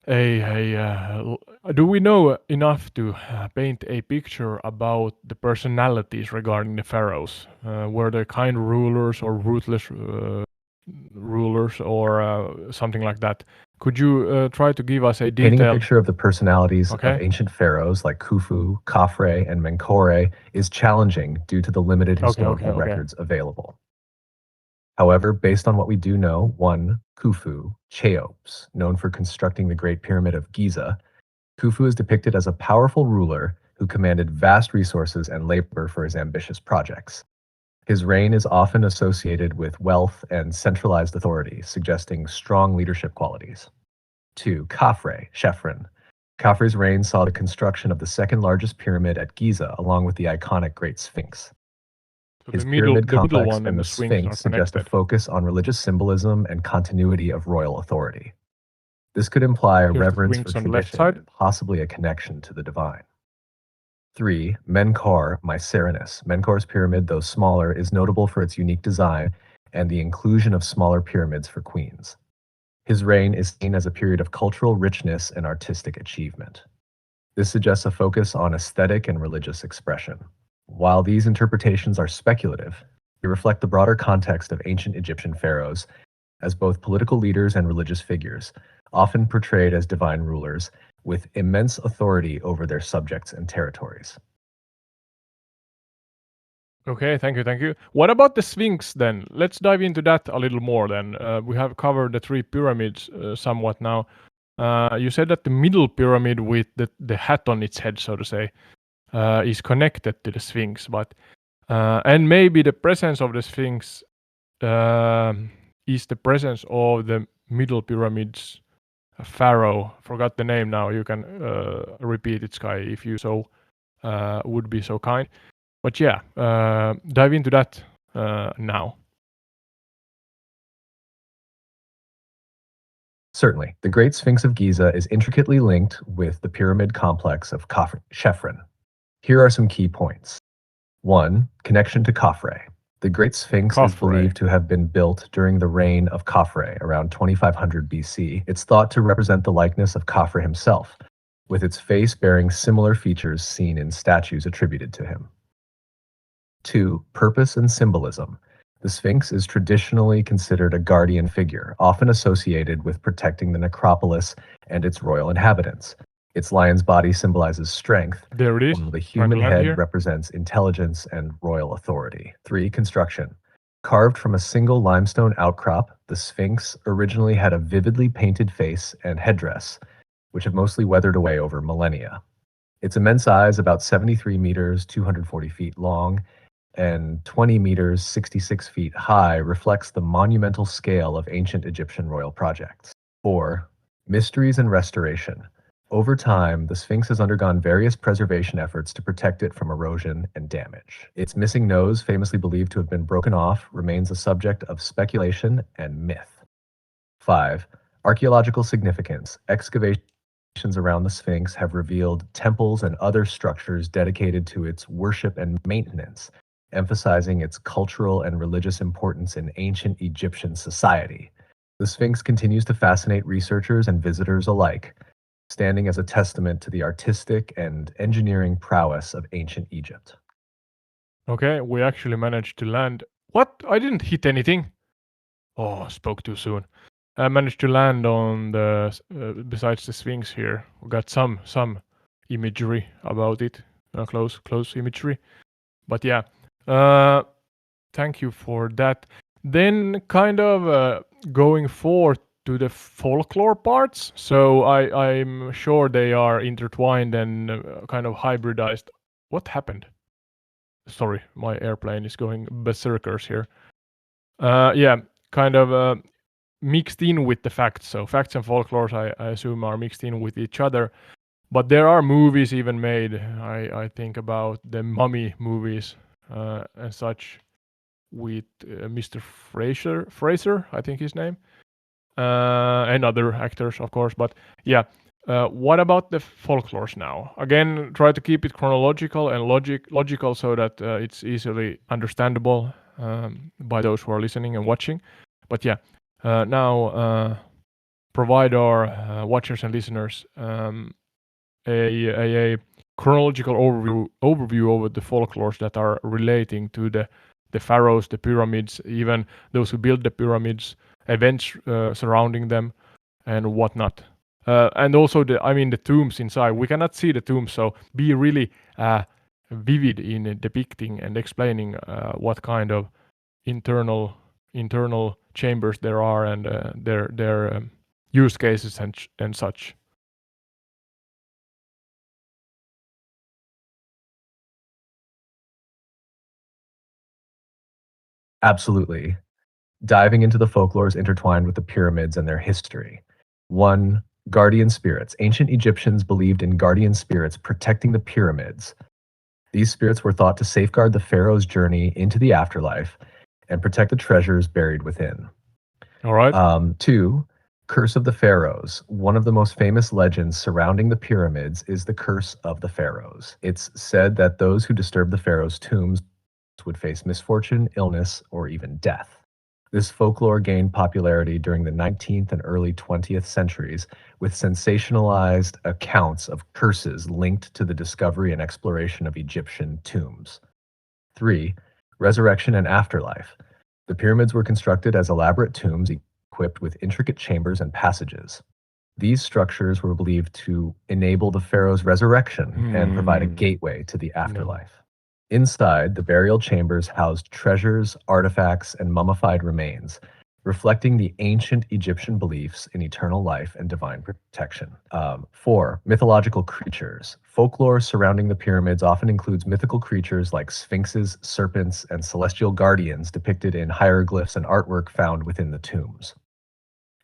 do we know enough to paint a picture about the personalities regarding the pharaohs? Were they kind rulers or ruthless rulers or something like that? Could you try to give us a detailed... Painting a picture of the personalities of ancient pharaohs like Khufu, Khafre, and Menkaure is challenging due to the limited historical records available. However, based on what we do know, 1. Khufu, Cheops, known for constructing the Great Pyramid of Giza. Khufu is depicted as a powerful ruler who commanded vast resources and labor for his ambitious projects. His reign is often associated with wealth and centralized authority, suggesting strong leadership qualities. 2. Khafre, Chefren. Khafre's reign saw the construction of the second largest pyramid at Giza, along with the iconic Great Sphinx. His pyramid complex and the Sphinx suggest a focus on religious symbolism and continuity of royal authority. This could imply a reverence for tradition and possibly a connection to the divine. 3. Menkaure, Mycerinus. Menkaure's pyramid, though smaller, is notable for its unique design and the inclusion of smaller pyramids for queens. His reign is seen as a period of cultural richness and artistic achievement. This suggests a focus on aesthetic and religious expression. While these interpretations are speculative, they reflect the broader context of ancient Egyptian pharaohs as both political leaders and religious figures, often portrayed as divine rulers with immense authority over their subjects and territories. Okay, thank you. What about the Sphinx then? Let's dive into that a little more then. We have covered the three pyramids somewhat now. You said that the middle pyramid with the hat on its head, so to say, is connected to the Sphinx, but and maybe the presence of the Sphinx is the presence of the middle pyramid's pharaoh. Forgot the name now. You can repeat it, Sky, if you so would be so kind. But yeah, dive into that now. Certainly. The Great Sphinx of Giza is intricately linked with the pyramid complex of Chephren. Here are some key points. 1. Connection to Khafre. The Great Sphinx is believed to have been built during the reign of Khafre around 2500 BC. It's thought to represent the likeness of Khafre himself, with its face bearing similar features seen in statues attributed to him. 2. Purpose and symbolism. The Sphinx is traditionally considered a guardian figure, often associated with protecting the necropolis and its royal inhabitants. Its lion's body symbolizes strength, There it is. while the Trying to human land head here. represents intelligence and royal authority. 3. Construction. Carved from a single limestone outcrop, the Sphinx originally had a vividly painted face and headdress, which have mostly weathered away over millennia. Its immense eyes, about 73 meters, 240 feet long, and 20 meters, 66 feet high, reflects the monumental scale of ancient Egyptian royal projects. 4. Mysteries and restoration. Over time, the Sphinx has undergone various preservation efforts to protect it from erosion and damage. Its missing nose, famously believed to have been broken off, remains a subject of speculation and myth. 5. Archaeological significance. Excavations around the Sphinx have revealed temples and other structures dedicated to its worship and maintenance, emphasizing its cultural and religious importance in ancient Egyptian society. The Sphinx continues to fascinate researchers and visitors alike, standing as a testament to the artistic and engineering prowess of ancient Egypt. Okay, we actually managed to land. What? I didn't hit anything. Oh, spoke too soon. I managed to land on the besides the Sphinx here. We got some imagery about it, close imagery. But yeah, thank you for that. Then kind of going forward to the folklore parts. So I'm sure they are intertwined and kind of hybridized. What happened? Sorry, my airplane is going berserkers here. Yeah, kind of mixed in with the facts. So facts and folklore, I assume, are mixed in with each other. But there are movies even made. I think about the Mummy movies and such with Mr. Fraser, I think his name, and other actors, of course. But yeah, what about the folklores now? Again, try to keep it chronological and logical so that it's easily understandable by those who are listening and watching. But yeah, now provide our watchers and listeners a chronological overview over the folklores that are relating to the pharaohs, the pyramids, even those who built the pyramids, events surrounding them, and whatnot. And also the tombs inside. We cannot see the tombs, so be really vivid in depicting and explaining what kind of internal chambers there are and their use cases and such. Absolutely. Diving into the folklores intertwined with the pyramids and their history. 1. Guardian spirits. Ancient Egyptians believed in guardian spirits protecting the pyramids. These spirits were thought to safeguard the pharaoh's journey into the afterlife and protect the treasures buried within. All right. 2. Curse of the Pharaohs. One of the most famous legends surrounding the pyramids is the Curse of the Pharaohs. It's said that those who disturb the pharaoh's tombs would face misfortune, illness, or even death. This folklore gained popularity during the 19th and early 20th centuries, with sensationalized accounts of curses linked to the discovery and exploration of Egyptian tombs. 3. Resurrection and afterlife. The pyramids were constructed as elaborate tombs equipped with intricate chambers and passages. These structures were believed to enable the pharaoh's resurrection and provide a gateway to the afterlife. Inside, the burial chambers housed treasures, artifacts, and mummified remains, reflecting the ancient Egyptian beliefs in eternal life and divine protection. 4. Mythological creatures. Folklore surrounding the pyramids often includes mythical creatures like sphinxes, serpents, and celestial guardians depicted in hieroglyphs and artwork found within the tombs.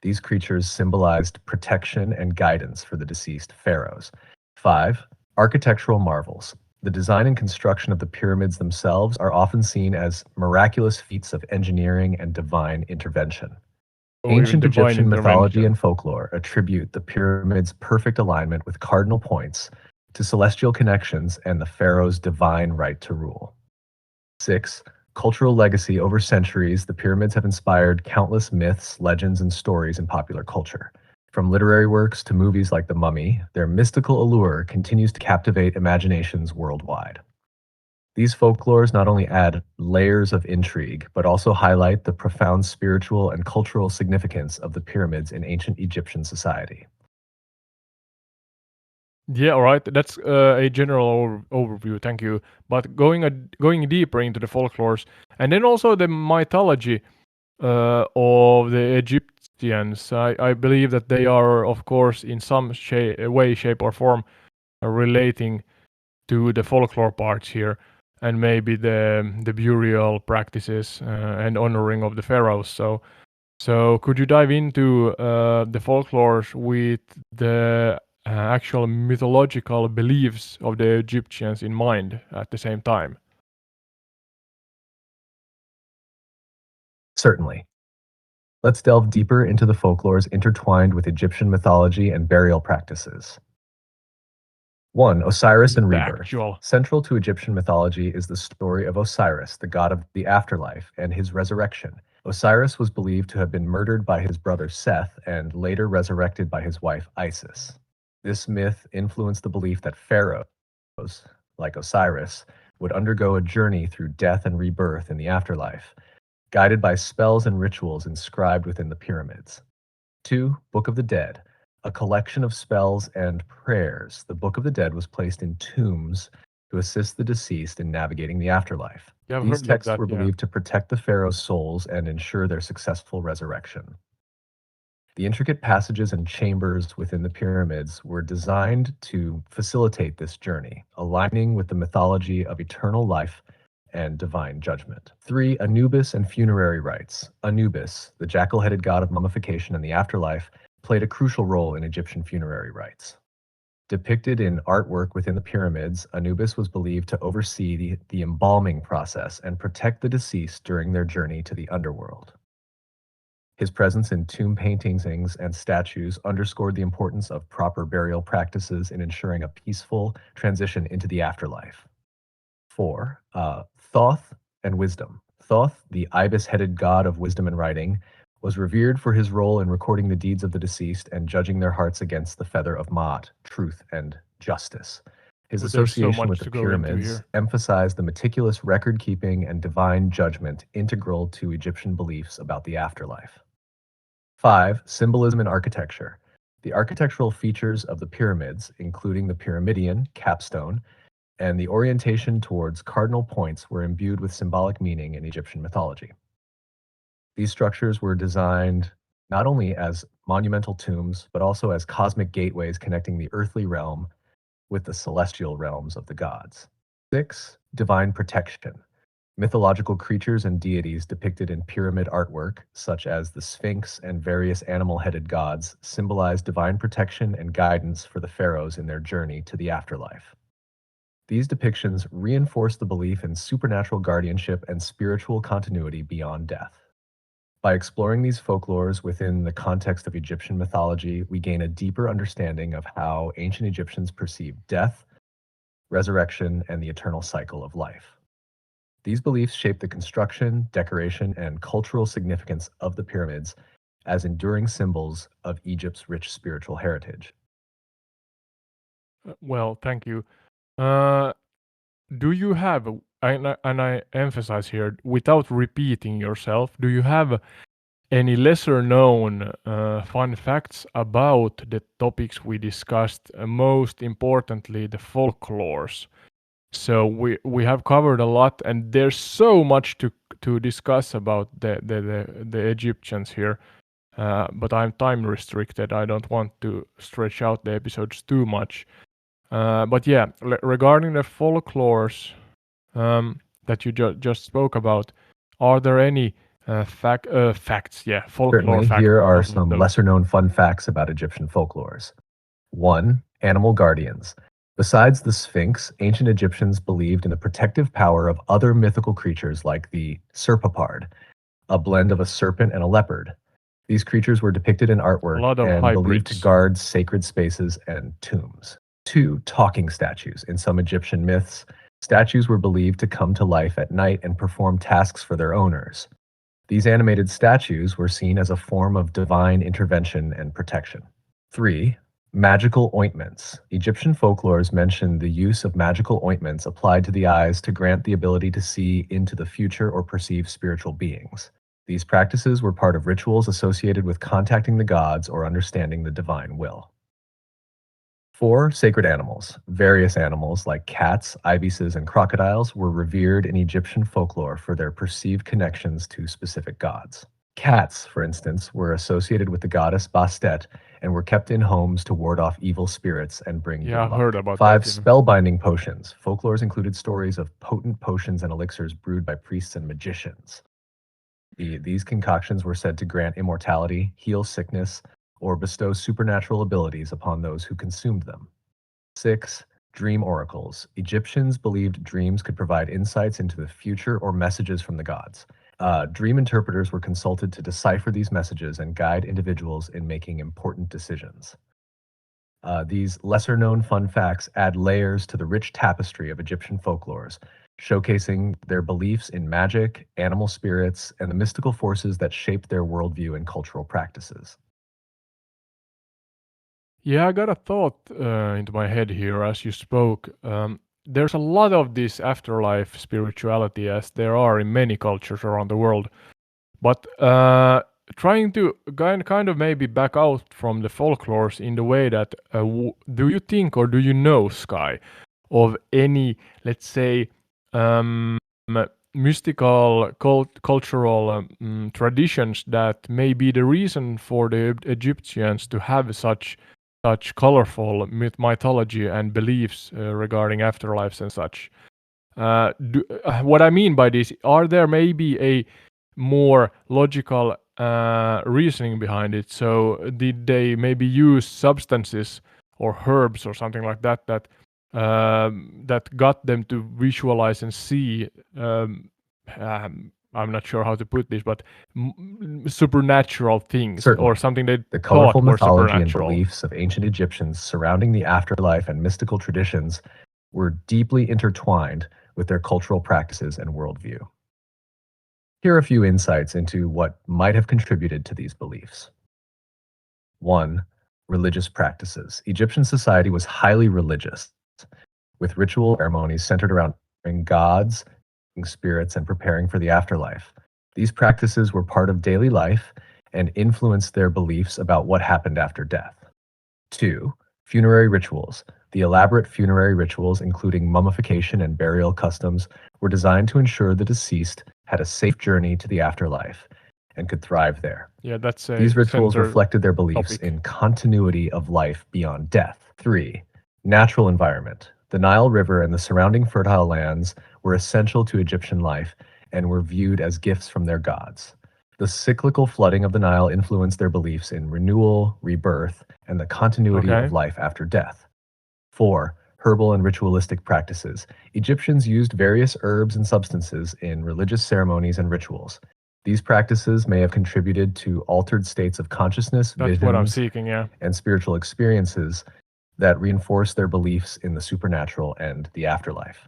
These creatures symbolized protection and guidance for the deceased pharaohs. 5. Architectural marvels. The design and construction of the pyramids themselves are often seen as miraculous feats of engineering and divine intervention. Or even Ancient divine Egyptian mythology intervention. and folklore attribute the pyramids' perfect alignment with cardinal points to celestial connections and the pharaoh's divine right to rule. 6. Cultural legacy. Over centuries, the pyramids have inspired countless myths, legends, and stories in popular culture. From literary works to movies like The Mummy, their mystical allure continues to captivate imaginations worldwide. These folklores not only add layers of intrigue, but also highlight the profound spiritual and cultural significance of the pyramids in ancient Egyptian society. Yeah, all right. That's a general overview. Thank you. But going deeper into the folklores, and then also the mythology of the Egyptians, I believe that they are, of course, in some way, shape, or form, relating to the folklore parts here, and maybe the burial practices and honoring of the pharaohs. So could you dive into the folklores with the actual mythological beliefs of the Egyptians in mind at the same time? Certainly. Let's delve deeper into the folklores intertwined with Egyptian mythology and burial practices. 1. Osiris and The rebirth. actual. Central to Egyptian mythology is the story of Osiris, the god of the afterlife, and his resurrection. Osiris was believed to have been murdered by his brother Seth and later resurrected by his wife Isis. This myth influenced the belief that pharaohs, like Osiris, would undergo a journey through death and rebirth in the afterlife, guided by spells and rituals inscribed within the pyramids. 2. Book of the Dead. A collection of spells and prayers. The Book of the Dead was placed in tombs to assist the deceased in navigating the afterlife. Yeah, I've These heard of texts that. were Yeah. believed to protect the pharaoh's souls and ensure their successful resurrection. The intricate passages and chambers within the pyramids were designed to facilitate this journey, aligning with the mythology of eternal life and divine judgment. 3. Anubis and funerary rites. Anubis, the jackal-headed god of mummification and the afterlife, played a crucial role in Egyptian funerary rites. Depicted in artwork within the pyramids, Anubis was believed to oversee the embalming process and protect the deceased during their journey to the underworld. His presence in tomb paintings and statues underscored the importance of proper burial practices in ensuring a peaceful transition into the afterlife. 4. Thoth and wisdom. Thoth, the ibis-headed god of wisdom and writing, was revered for his role in recording the deeds of the deceased and judging their hearts against the feather of Maat, truth and justice. His Oh, there's so association much with the to go into pyramids here. emphasized the meticulous record-keeping and divine judgment integral to Egyptian beliefs about the afterlife. 5. Symbolism and architecture. The architectural features of the pyramids, including the pyramidion, capstone, and the orientation towards cardinal points were imbued with symbolic meaning in Egyptian mythology. These structures were designed not only as monumental tombs, but also as cosmic gateways connecting the earthly realm with the celestial realms of the gods. 6. Divine protection. Mythological creatures and deities depicted in pyramid artwork, such as the Sphinx and various animal-headed gods, symbolize divine protection and guidance for the pharaohs in their journey to the afterlife. These depictions reinforce the belief in supernatural guardianship and spiritual continuity beyond death. By exploring these folklores within the context of Egyptian mythology, we gain a deeper understanding of how ancient Egyptians perceived death, resurrection, and the eternal cycle of life. These beliefs shape the construction, decoration, and cultural significance of the pyramids as enduring symbols of Egypt's rich spiritual heritage. Well, thank you. Uh, do you have, and I emphasize here, without repeating yourself, do you have any lesser known fun facts about the topics we discussed, most importantly, the folklores? So we have covered a lot, and there's so much to discuss about the Egyptians here. But I'm time restricted. I don't want to stretch out the episodes too much. But yeah, regarding the folklores that you just spoke about, are there any Facts, yeah, folklore Certainly, facts, here one are of some those. lesser known fun facts about Egyptian folklores. 1. Animal guardians. Besides the Sphinx, ancient Egyptians believed in the protective power of other mythical creatures like the serpapard, a blend of a serpent and a leopard. These creatures were depicted in A artwork lot of and believed to hybrids. guard sacred spaces and tombs. 2. Talking statues. In some Egyptian myths, statues were believed to come to life at night and perform tasks for their owners. These animated statues were seen as a form of divine intervention and protection. 3. Magical ointments. Egyptian folklores mention the use of magical ointments applied to the eyes to grant the ability to see into the future or perceive spiritual beings. These practices were part of rituals associated with contacting the gods or understanding the divine will. 4. Sacred animals. Various animals like cats, ibises, and crocodiles were revered in Egyptian folklore for their perceived connections to specific gods. Cats, for instance, were associated with the goddess Bastet and were kept in homes to ward off evil spirits and bring Yeah, good I've heard luck. about 5. that. Yeah. Spellbinding potions. Folklores included stories of potent potions and elixirs brewed by priests and magicians. These concoctions were said to grant immortality, heal sickness, or bestow supernatural abilities upon those who consumed them. 6. Dream oracles. Egyptians believed dreams could provide insights into the future or messages from the gods. Dream interpreters were consulted to decipher these messages and guide individuals in making important decisions. These lesser known fun facts add layers to the rich tapestry of Egyptian folklores, showcasing their beliefs in magic, animal spirits, and the mystical forces that shaped their worldview and cultural practices. Yeah, I got a thought into my head here as you spoke. There's a lot of this afterlife spirituality, as there are in many cultures around the world. But trying to kind of maybe back out from the folklores in the way that do you think or do you know, Sky, of any, let's say, um, mystical cultural traditions that may be the reason for the Egyptians to have such colorful mythology and beliefs regarding afterlives and such? What I mean by this, are there maybe a more logical reasoning behind it? So, did they maybe use substances or herbs or something like that that got them to visualize and see? I'm not sure how to put this, but supernatural things or Certainly, something they the colorful thought were mythology and supernatural. beliefs of ancient Egyptians surrounding the afterlife and mystical traditions were deeply intertwined with their cultural practices and worldview. Here are a few insights into what might have contributed to these beliefs. 1. Religious practices. Egyptian society was highly religious, with ritual ceremonies centered around honoring gods, spirits, and preparing for the afterlife. These practices were part of daily life and influenced their beliefs about what happened after death. 2. Funerary rituals. The elaborate funerary rituals, including mummification and burial customs, were designed to ensure the deceased had a safe journey to the afterlife and could thrive there. Yeah, that's These a rituals center reflected their beliefs topic. in continuity of life beyond death. 3. Natural environment. The Nile River and the surrounding fertile lands were essential to Egyptian life and were viewed as gifts from their gods. The cyclical flooding of the Nile influenced their beliefs in renewal, rebirth, and the continuity of Okay. life after death. 4. Herbal and ritualistic practices. Egyptians used various herbs and substances in religious ceremonies and rituals. These practices may have contributed to altered states of consciousness, That's what I'm visions, seeking, yeah. and spiritual experiences that reinforce their beliefs in the supernatural and the afterlife.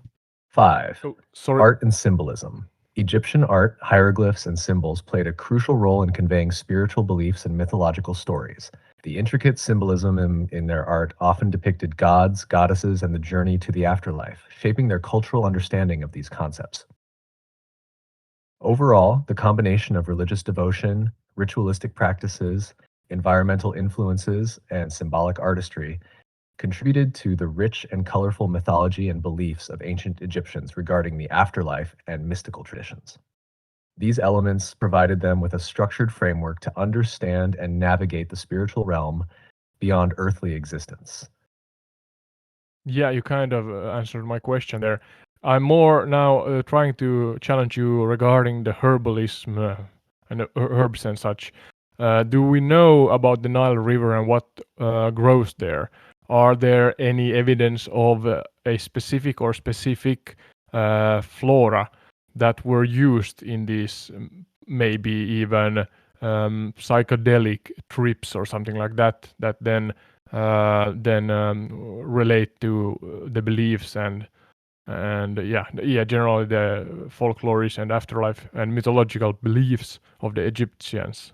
5. Oh, sorry. Art and symbolism. Egyptian art, hieroglyphs, and symbols played a crucial role in conveying spiritual beliefs and mythological stories. The intricate symbolism in their art often depicted gods, goddesses, and the journey to the afterlife, shaping their cultural understanding of these concepts. Overall, the combination of religious devotion, ritualistic practices, environmental influences, and symbolic artistry contributed to the rich and colorful mythology and beliefs of ancient Egyptians regarding the afterlife and mystical traditions. These elements provided them with a structured framework to understand and navigate the spiritual realm beyond earthly existence. Yeah, you kind of answered my question there. I'm more now trying to challenge you regarding the herbalism and herbs and such. Do we know about the Nile River and what grows there? Are there any evidence of a specific or specific flora that were used in these maybe even psychedelic trips or something like that that then relate to the beliefs and generally the folklorish and afterlife and mythological beliefs of the Egyptians?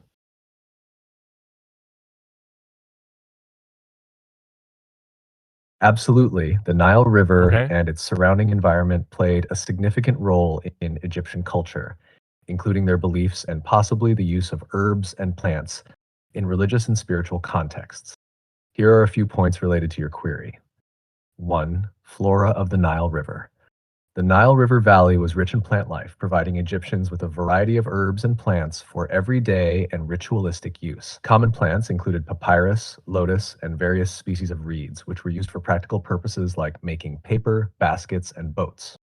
Absolutely. The Nile River Okay. and its surrounding environment played a significant role in Egyptian culture, including their beliefs and possibly the use of herbs and plants in religious and spiritual contexts. Here are a few points related to your query. 1. Flora of the Nile River. The Nile River Valley was rich in plant life, providing Egyptians with a variety of herbs and plants for everyday and ritualistic use. Common plants included papyrus, lotus, and various species of reeds, which were used for practical purposes like making paper, baskets, and boats.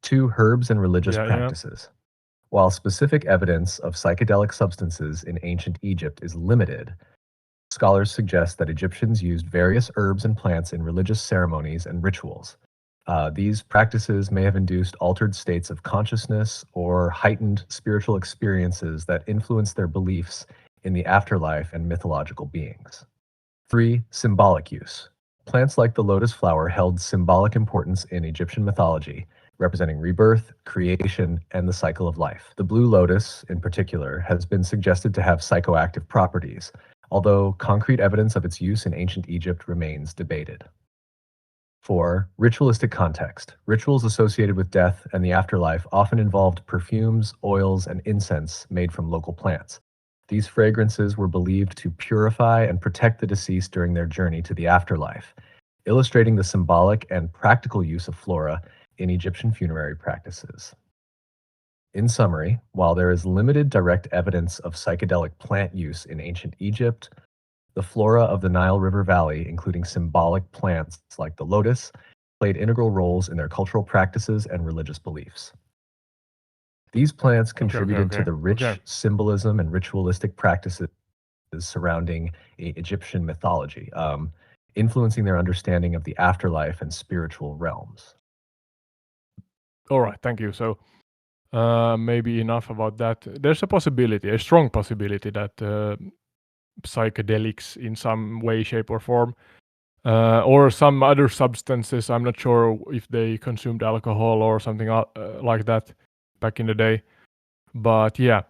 2. Herbs and religious Yeah. practices. While specific evidence of psychedelic substances in ancient Egypt is limited, scholars suggest that Egyptians used various herbs and plants in religious ceremonies and rituals. These practices may have induced altered states of consciousness or heightened spiritual experiences that influence their beliefs in the afterlife and mythological beings. 3. Symbolic use. Plants like the lotus flower held symbolic importance in Egyptian mythology, representing rebirth, creation, and the cycle of life. The blue lotus, in particular, has been suggested to have psychoactive properties, although concrete evidence of its use in ancient Egypt remains debated. 4. Ritualistic context. Rituals associated with death and the afterlife often involved perfumes, oils, and incense made from local plants. These fragrances were believed to purify and protect the deceased during their journey to the afterlife, illustrating the symbolic and practical use of flora in Egyptian funerary practices. In summary, while there is limited direct evidence of psychedelic plant use in ancient Egypt, the flora of the Nile River Valley, including symbolic plants like the lotus, played integral roles in their cultural practices and religious beliefs. These plants contributed to the rich symbolism and ritualistic practices surrounding Egyptian mythology, influencing their understanding of the afterlife and spiritual realms. All right, thank you. So maybe enough about that. There's a possibility, a strong possibility that psychedelics in some way, shape, or form, or some other substances. I'm not sure if they consumed alcohol or something like that back in the day. But yeah,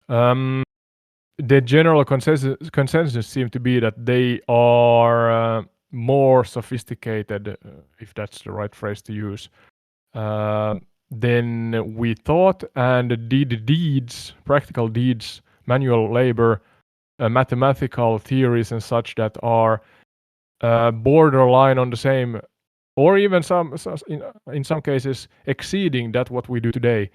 the general consensus seems to be that they are more sophisticated, if that's the right phrase to use, than we thought, and did deeds, practical deeds, manual labor, mathematical theories and such that are borderline on the same, or even in some cases exceeding that what we do today.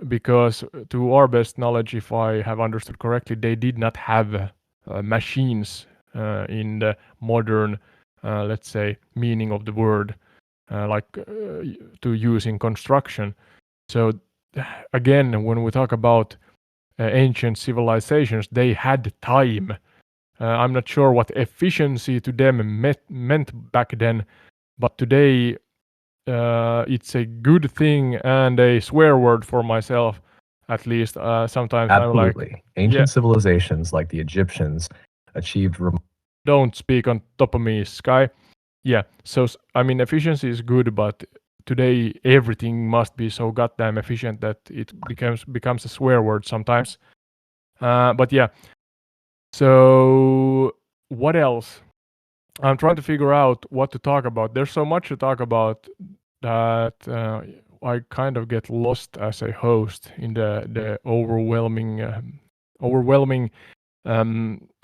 Because to our best knowledge, if I have understood correctly, they did not have machines in the modern, let's say, meaning of the word, like to use in construction. So again, when we talk about ancient civilizations, they had time. I'm not sure what efficiency to them meant back then, but today it's a good thing and a swear word for myself, at least. Sometimes I'm like, Absolutely. Ancient civilizations like the Egyptians achieved don't speak on top of me, Sky. Yeah, so I mean, efficiency is good, but today everything must be so goddamn efficient that it becomes a swear word sometimes. But yeah, so what else? I'm trying to figure out what to talk about. There's so much to talk about that I kind of get lost as a host in the overwhelming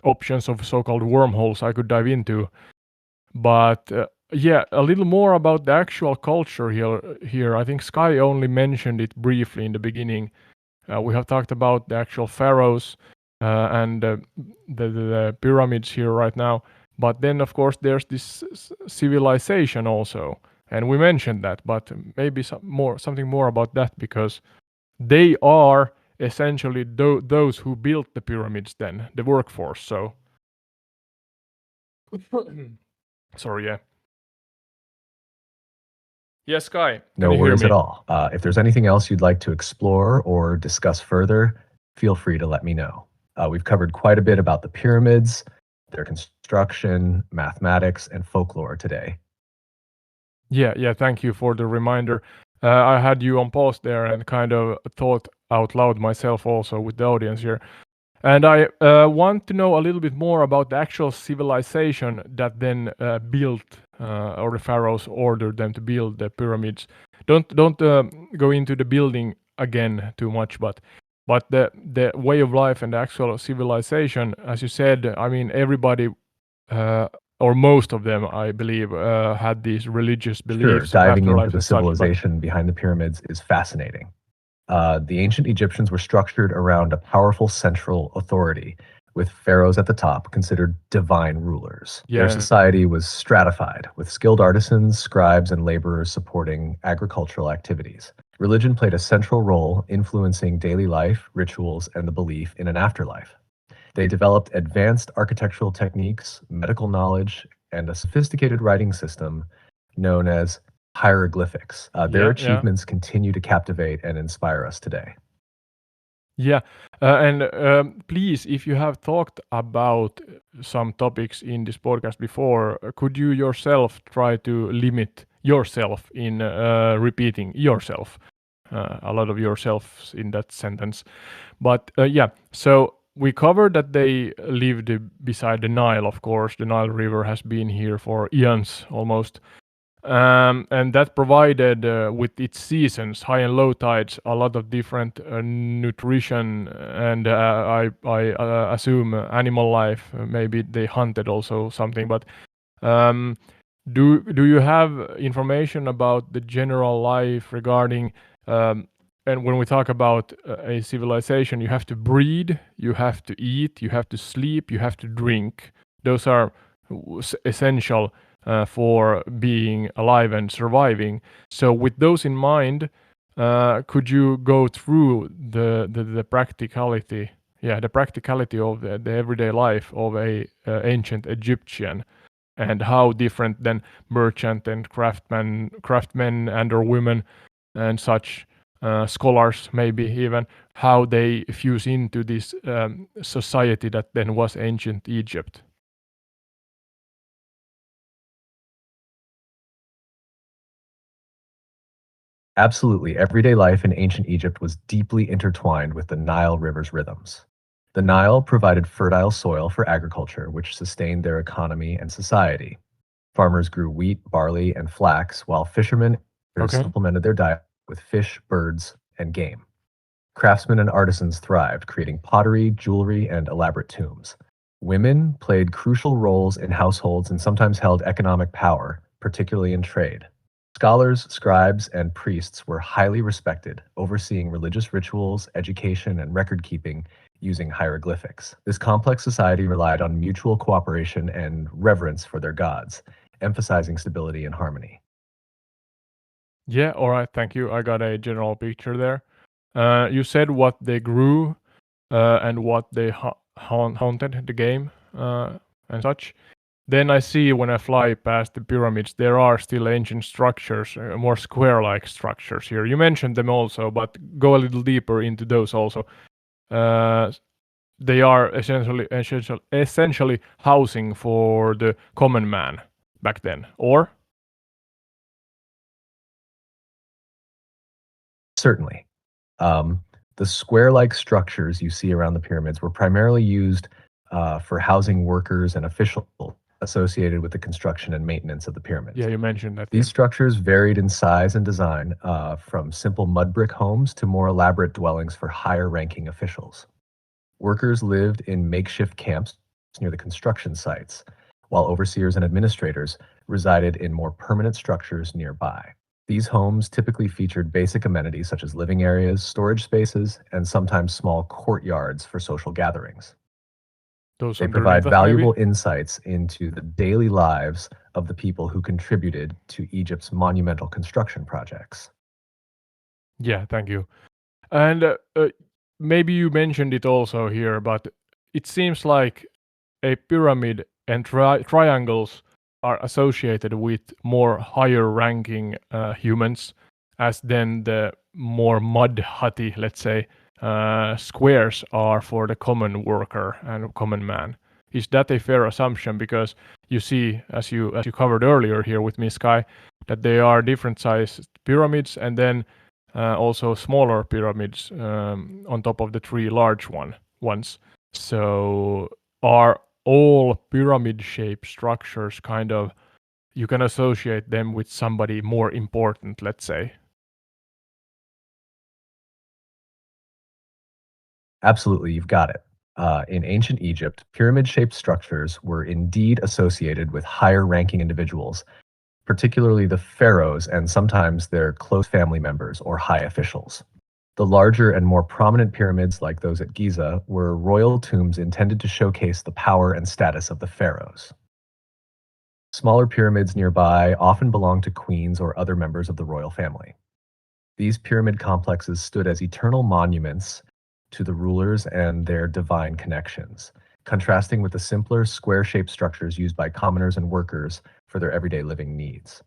options of so-called wormholes I could dive into. But yeah, a little more about the actual culture here. I think Sky only mentioned it briefly in the beginning. We have talked about the actual pharaohs and the pyramids here right now. But then, of course, there's this civilization also, and we mentioned that. But maybe something more about that, because they are essentially those who built the pyramids, then the workforce. So, sorry, yeah. Yes, Kai, can No you hear worries at me? all. If there's anything else you'd like to explore or discuss further, feel free to let me know. We've covered quite a bit about the pyramids, their construction, mathematics, and folklore today. Yeah, thank you for the reminder. I had you on pause there and kind of thought out loud myself also with the audience here. And I want to know a little bit more about the actual civilization that then built, or the pharaohs ordered them to build the pyramids. Don't go into the building again too much, but the way of life and the actual civilization, as you said, I mean everybody, uh, or most of them, I believe, had these religious Sure, beliefs of diving into afterlife the and such. But civilization behind the pyramids is fascinating. The ancient Egyptians were structured around a powerful central authority, with pharaohs at the top considered divine rulers. Their yeah, society was stratified, with skilled artisans, scribes, and laborers supporting agricultural activities. Religion played a central role influencing daily life, rituals, and the belief in an afterlife. They developed advanced architectural techniques, medical knowledge, and a sophisticated writing system known as hieroglyphics. Their yeah. achievements continue to captivate and inspire us today. Yeah, and please, if you have talked about some topics in this podcast before, could you yourself try to limit yourself in repeating yourself? A lot of yourselves in that sentence. But yeah, so we covered that they lived beside the Nile, of course. The Nile River has been here for eons almost. And that provided, with its seasons, high and low tides, a lot of different nutrition, and I assume animal life. Maybe they hunted also something, but um, do you have information about the general life regarding? Um, and when we talk about a civilization, you have to breed, you have to eat, you have to sleep, you have to drink. Those are essential for being alive and surviving. So, with those in mind, could you go through the practicality? Yeah, the practicality of the everyday life of a ancient Egyptian, and how different than merchant and craftsmen and or women and such, scholars maybe even, how they fuse into this society that then was ancient Egypt. Absolutely, everyday life in ancient Egypt was deeply intertwined with the Nile River's rhythms. The Nile provided fertile soil for agriculture, which sustained their economy and society. Farmers grew wheat, barley, and flax, while fishermen Okay. supplemented their diet with fish, birds, and game. Craftsmen and artisans thrived, creating pottery, jewelry, and elaborate tombs. Women played crucial roles in households and sometimes held economic power, particularly in trade. Scholars, scribes, and priests were highly respected, overseeing religious rituals, education, and record keeping using hieroglyphics. This complex society relied on mutual cooperation and reverence for their gods, emphasizing stability and harmony. Yeah, all right, thank you. I got a general picture there. You said what they grew, and what they haunted the game, and such. Then I see when I fly past the pyramids, there are still ancient structures, more square-like structures here. You mentioned them also, but go a little deeper into those also. Uh, they are essentially housing for the common man back then, or? Certainly. Um, the square-like structures you see around the pyramids were primarily used for housing workers and officials associated with the construction and maintenance of the Yeah, pyramids. you mentioned that. Yeah. These structures varied in size and design, from simple mud brick homes to more elaborate dwellings for higher-ranking officials. Workers lived in makeshift camps near the construction sites, while overseers and administrators resided in more permanent structures nearby. These homes typically featured basic amenities such as living areas, storage spaces, and sometimes small courtyards for social gatherings. Those They underneath provide us, maybe. valuable insights into the daily lives of the people who contributed to Egypt's monumental construction projects. Yeah, thank you. And maybe you mentioned it also here, but it seems like a pyramid and triangles are associated with more higher ranking humans, as then the more mud hutty, let's say, squares are for the common worker and common man. Is that a fair assumption? Because you see, as you covered earlier here with me, Sky, that they are different sized pyramids, and then also smaller pyramids on top of the three large ones. So are all pyramid shaped structures kind of, you can associate them with somebody more important, let's say? Absolutely, you've got it. In ancient Egypt, pyramid shaped structures were indeed associated with higher ranking individuals, particularly the pharaohs and sometimes their close family members or high officials. The larger and more prominent pyramids, like those at Giza, were royal tombs intended to showcase the power and status of the pharaohs. Smaller pyramids nearby often belonged to queens or other members of the royal family. These pyramid complexes stood as eternal monuments to the rulers and their divine connections, contrasting with the simpler, square shaped structures used by commoners and workers for their everyday living needs.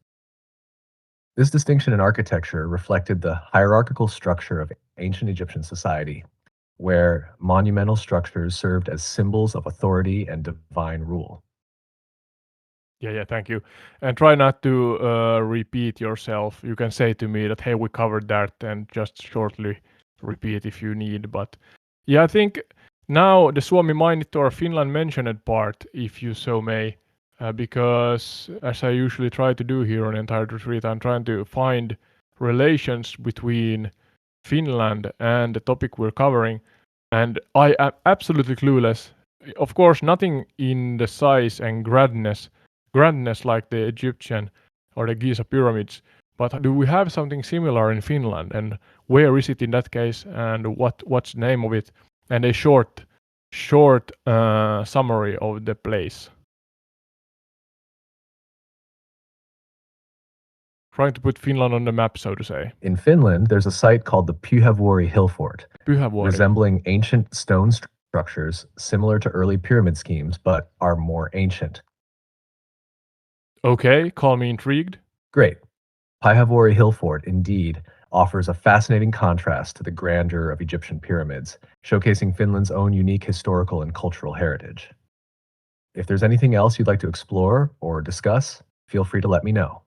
This distinction in architecture reflected the hierarchical structure of ancient Egyptian society, where monumental structures served as symbols of authority and divine rule. Yeah, thank you. And try not to repeat yourself. You can say to me that, hey, we covered that, and just shortly repeat if you need. But yeah, I think now the Suomi mainittu or Finland mentioned part, if you so may, because as I usually try to do here on Entire Retreat, I'm trying to find relations between Finland and the topic we're covering. And I am absolutely clueless. Of course, nothing in the size and grandness like the Egyptian or the Giza pyramids. But do we have something similar in Finland, and where is it in that case, and what's the name of it, and a short summary of the place. Trying to put Finland on the map, so to say. In Finland, there's a site called the Pyhävuori Hill Fort, Pyhävuori. resembling ancient stone structures similar to early pyramid schemes, but are more ancient. Okay, call me intrigued. Great. Pyhävuori Hill Fort indeed offers a fascinating contrast to the grandeur of Egyptian pyramids, showcasing Finland's own unique historical and cultural heritage. If there's anything else you'd like to explore or discuss, feel free to let me know.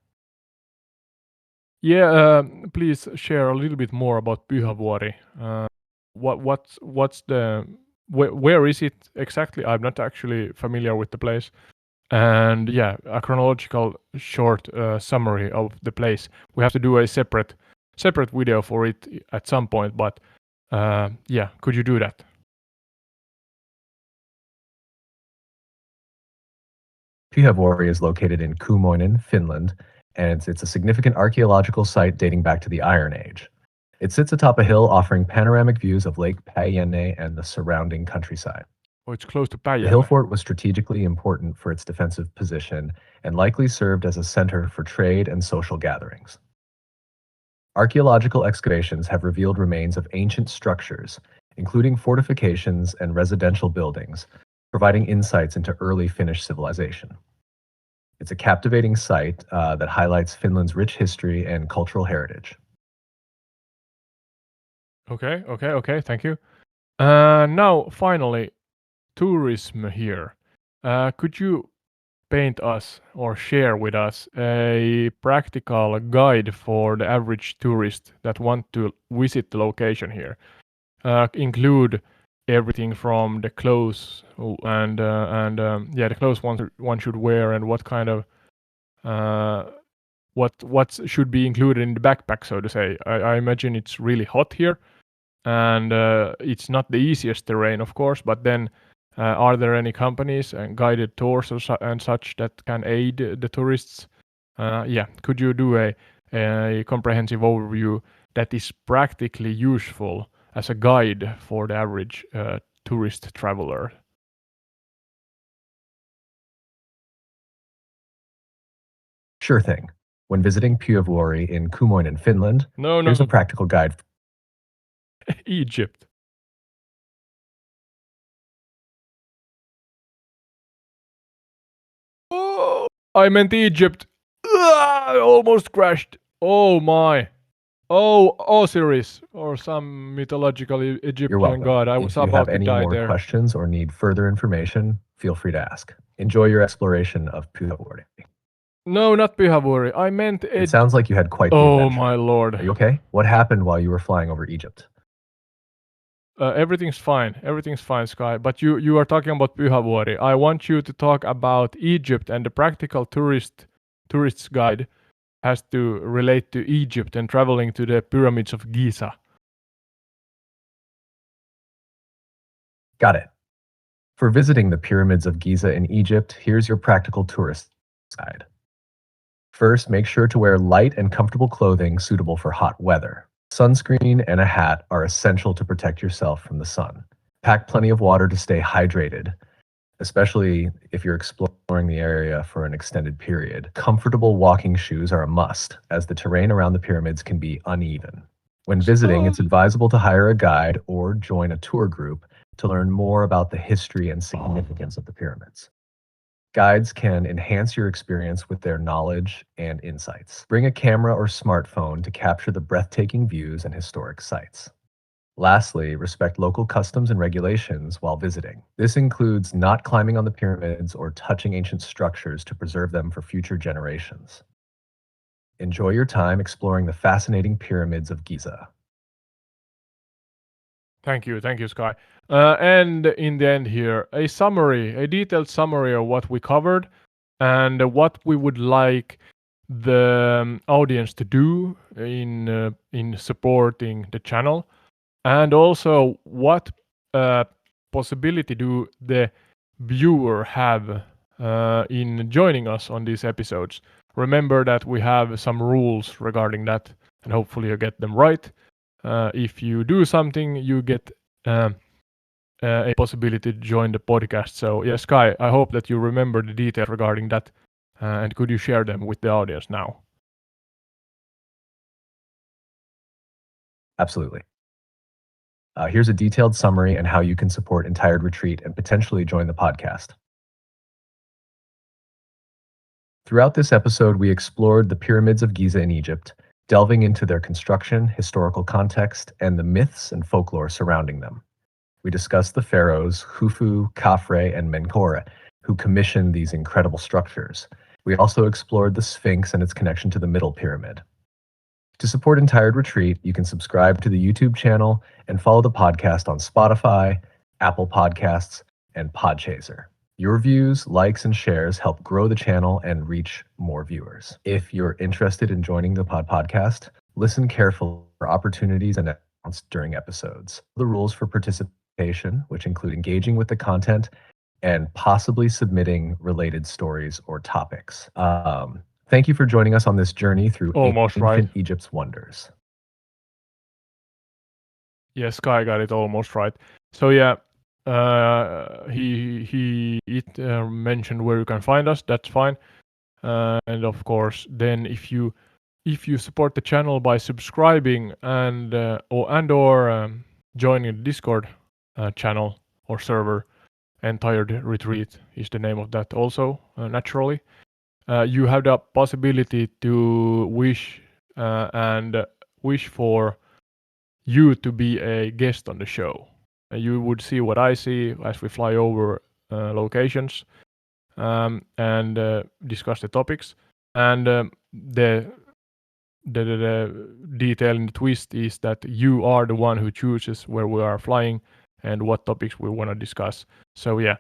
Yeah, please share a little bit more about Pyhävuori. What's the where is it exactly? I'm not actually familiar with the place. And yeah, a chronological short summary of the place. We have to do a separate video for it at some point, but yeah, could you do that? Pyhävuori is located in Kumoinen, Finland, and it's a significant archaeological site dating back to the Iron Age. It sits atop a hill offering panoramic views of Lake Päijänne and the surrounding countryside. Oh, it's close to The hill Päijänne. fort was strategically important for its defensive position and likely served as a center for trade and social gatherings. Archaeological excavations have revealed remains of ancient structures, including fortifications and residential buildings, providing insights into early Finnish civilization. It's a captivating site that highlights Finland's rich history and cultural heritage. Okay, thank you. Now, finally, tourism here. Could you paint us or share with us a practical guide for the average tourist that want to visit the location here? Include everything from the clothes and yeah, the clothes one should wear, and what kind of what should be included in the backpack, so to say. I imagine it's really hot here, and it's not the easiest terrain, of course. But then, are there any companies and guided tours and such that can aid the tourists? Yeah, could you do a comprehensive overview that is practically useful as a guide for the average tourist traveler? Sure thing. When visiting Pyhävuori in Kumoinen, Finland, No, here's a practical guide. Egypt. I meant Egypt. I almost crashed. Oh my. Oh, Osiris, or some mythological You're Egyptian welcome. god. I If was you have about to any die more there. questions or need further information, feel free to ask. Enjoy your exploration of Pyhävuori. No, not Pyhävuori. I meant It sounds like you had quite the Oh adventure. my lord. Are you okay? What happened while you were flying over Egypt? Everything's fine. Everything's fine, Sky. But you are talking about Pyhävuori. I want you to talk about Egypt, and the practical tourist's guide has to relate to Egypt and traveling to the pyramids of Giza. Got it. For visiting the pyramids of Giza in Egypt, here's your practical tourist guide. First, make sure to wear light and comfortable clothing suitable for hot weather. Sunscreen and a hat are essential to protect yourself from the sun. Pack plenty of water to stay hydrated, especially if you're exploring the area for an extended period. Comfortable walking shoes are a must, as the terrain around the pyramids can be uneven. When visiting, it's advisable to hire a guide or join a tour group to learn more about the history and significance of the pyramids. Guides can enhance your experience with their knowledge and insights. Bring a camera or smartphone to capture the breathtaking views and historic sites. Lastly, respect local customs and regulations while visiting. This includes not climbing on the pyramids or touching ancient structures to preserve them for future generations. Enjoy your time exploring the fascinating pyramids of Giza. Thank you, Sky. And in the end here, a detailed summary of what we covered and what we would like the audience to do in supporting the channel, and also what possibility do the viewer have in joining us on these episodes. Remember that we have some rules regarding that, and hopefully you get them right. If you do something, you get a possibility to join the podcast. So, yeah, Sky, I hope that you remember the details regarding that, and could you share them with the audience now? Absolutely. Here's a detailed summary and how you can support Entired Retreat and potentially join the podcast. Throughout this episode, we explored the pyramids of Giza in Egypt, delving into their construction, historical context, and the myths and folklore surrounding them. We discussed the pharaohs Khufu, Khafre, and Menkore, who commissioned these incredible structures. We also explored the Sphinx and its connection to the Middle Pyramid. To support Entired Retreat, you can subscribe to the YouTube channel and follow the podcast on Spotify, Apple Podcasts, and Podchaser. Your views, likes, and shares help grow the channel and reach more viewers. If you're interested in joining the podcast, listen carefully for opportunities announced during episodes. The rules for participation, which include engaging with the content and possibly submitting related stories or topics. Thank you for joining us on this journey through ancient Egypt's wonders. Yes, Sky got it almost right. So yeah, he mentioned where you can find us. That's fine. And of course, then if you support the channel by subscribing and or joining the Discord channel or server, Entired Retreat is the name of that also, naturally. You have the possibility to wish for you to be a guest on the show. You would see what I see as we fly over locations and discuss the topics. And the detail in the twist is that you are the one who chooses where we are flying and what topics we want to discuss. So yeah,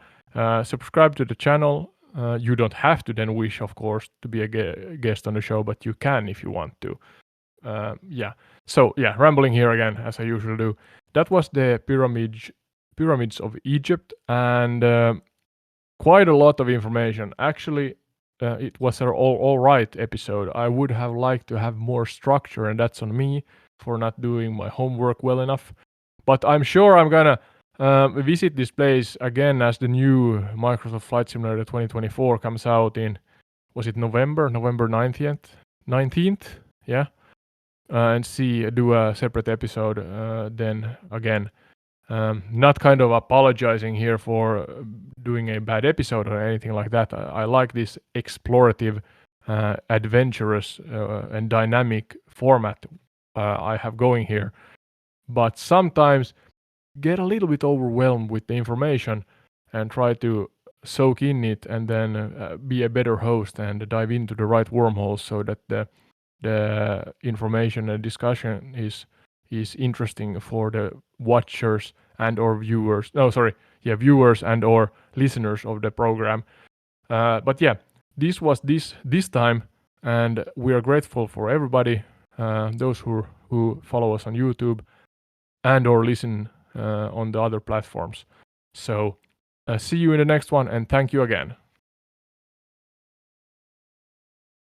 subscribe to the channel. You don't have to then wish, of course, to be a guest on the show, but you can if you want to. Yeah. So yeah, rambling here again as I usually do. That was the pyramids of Egypt, and quite a lot of information. Actually, it was an all right episode. I would have liked to have more structure, and that's on me for not doing my homework well enough. But I'm sure I'm gonna visit this place again as the new Microsoft Flight Simulator 2024 comes out in, was it November 19th? Yeah. And do a separate episode then again. Not kind of apologizing here for doing a bad episode or anything like that. I like this explorative, adventurous, and dynamic format I have going here. But sometimes get a little bit overwhelmed with the information and try to soak in it and then be a better host and dive into the right wormholes so that the information and discussion is interesting for the watchers and or viewers. No, sorry, yeah, viewers and or listeners of the program. But yeah, this was this time, and we are grateful for everybody, those who follow us on YouTube and or listen on the other platforms. So see you in the next one, and thank you again.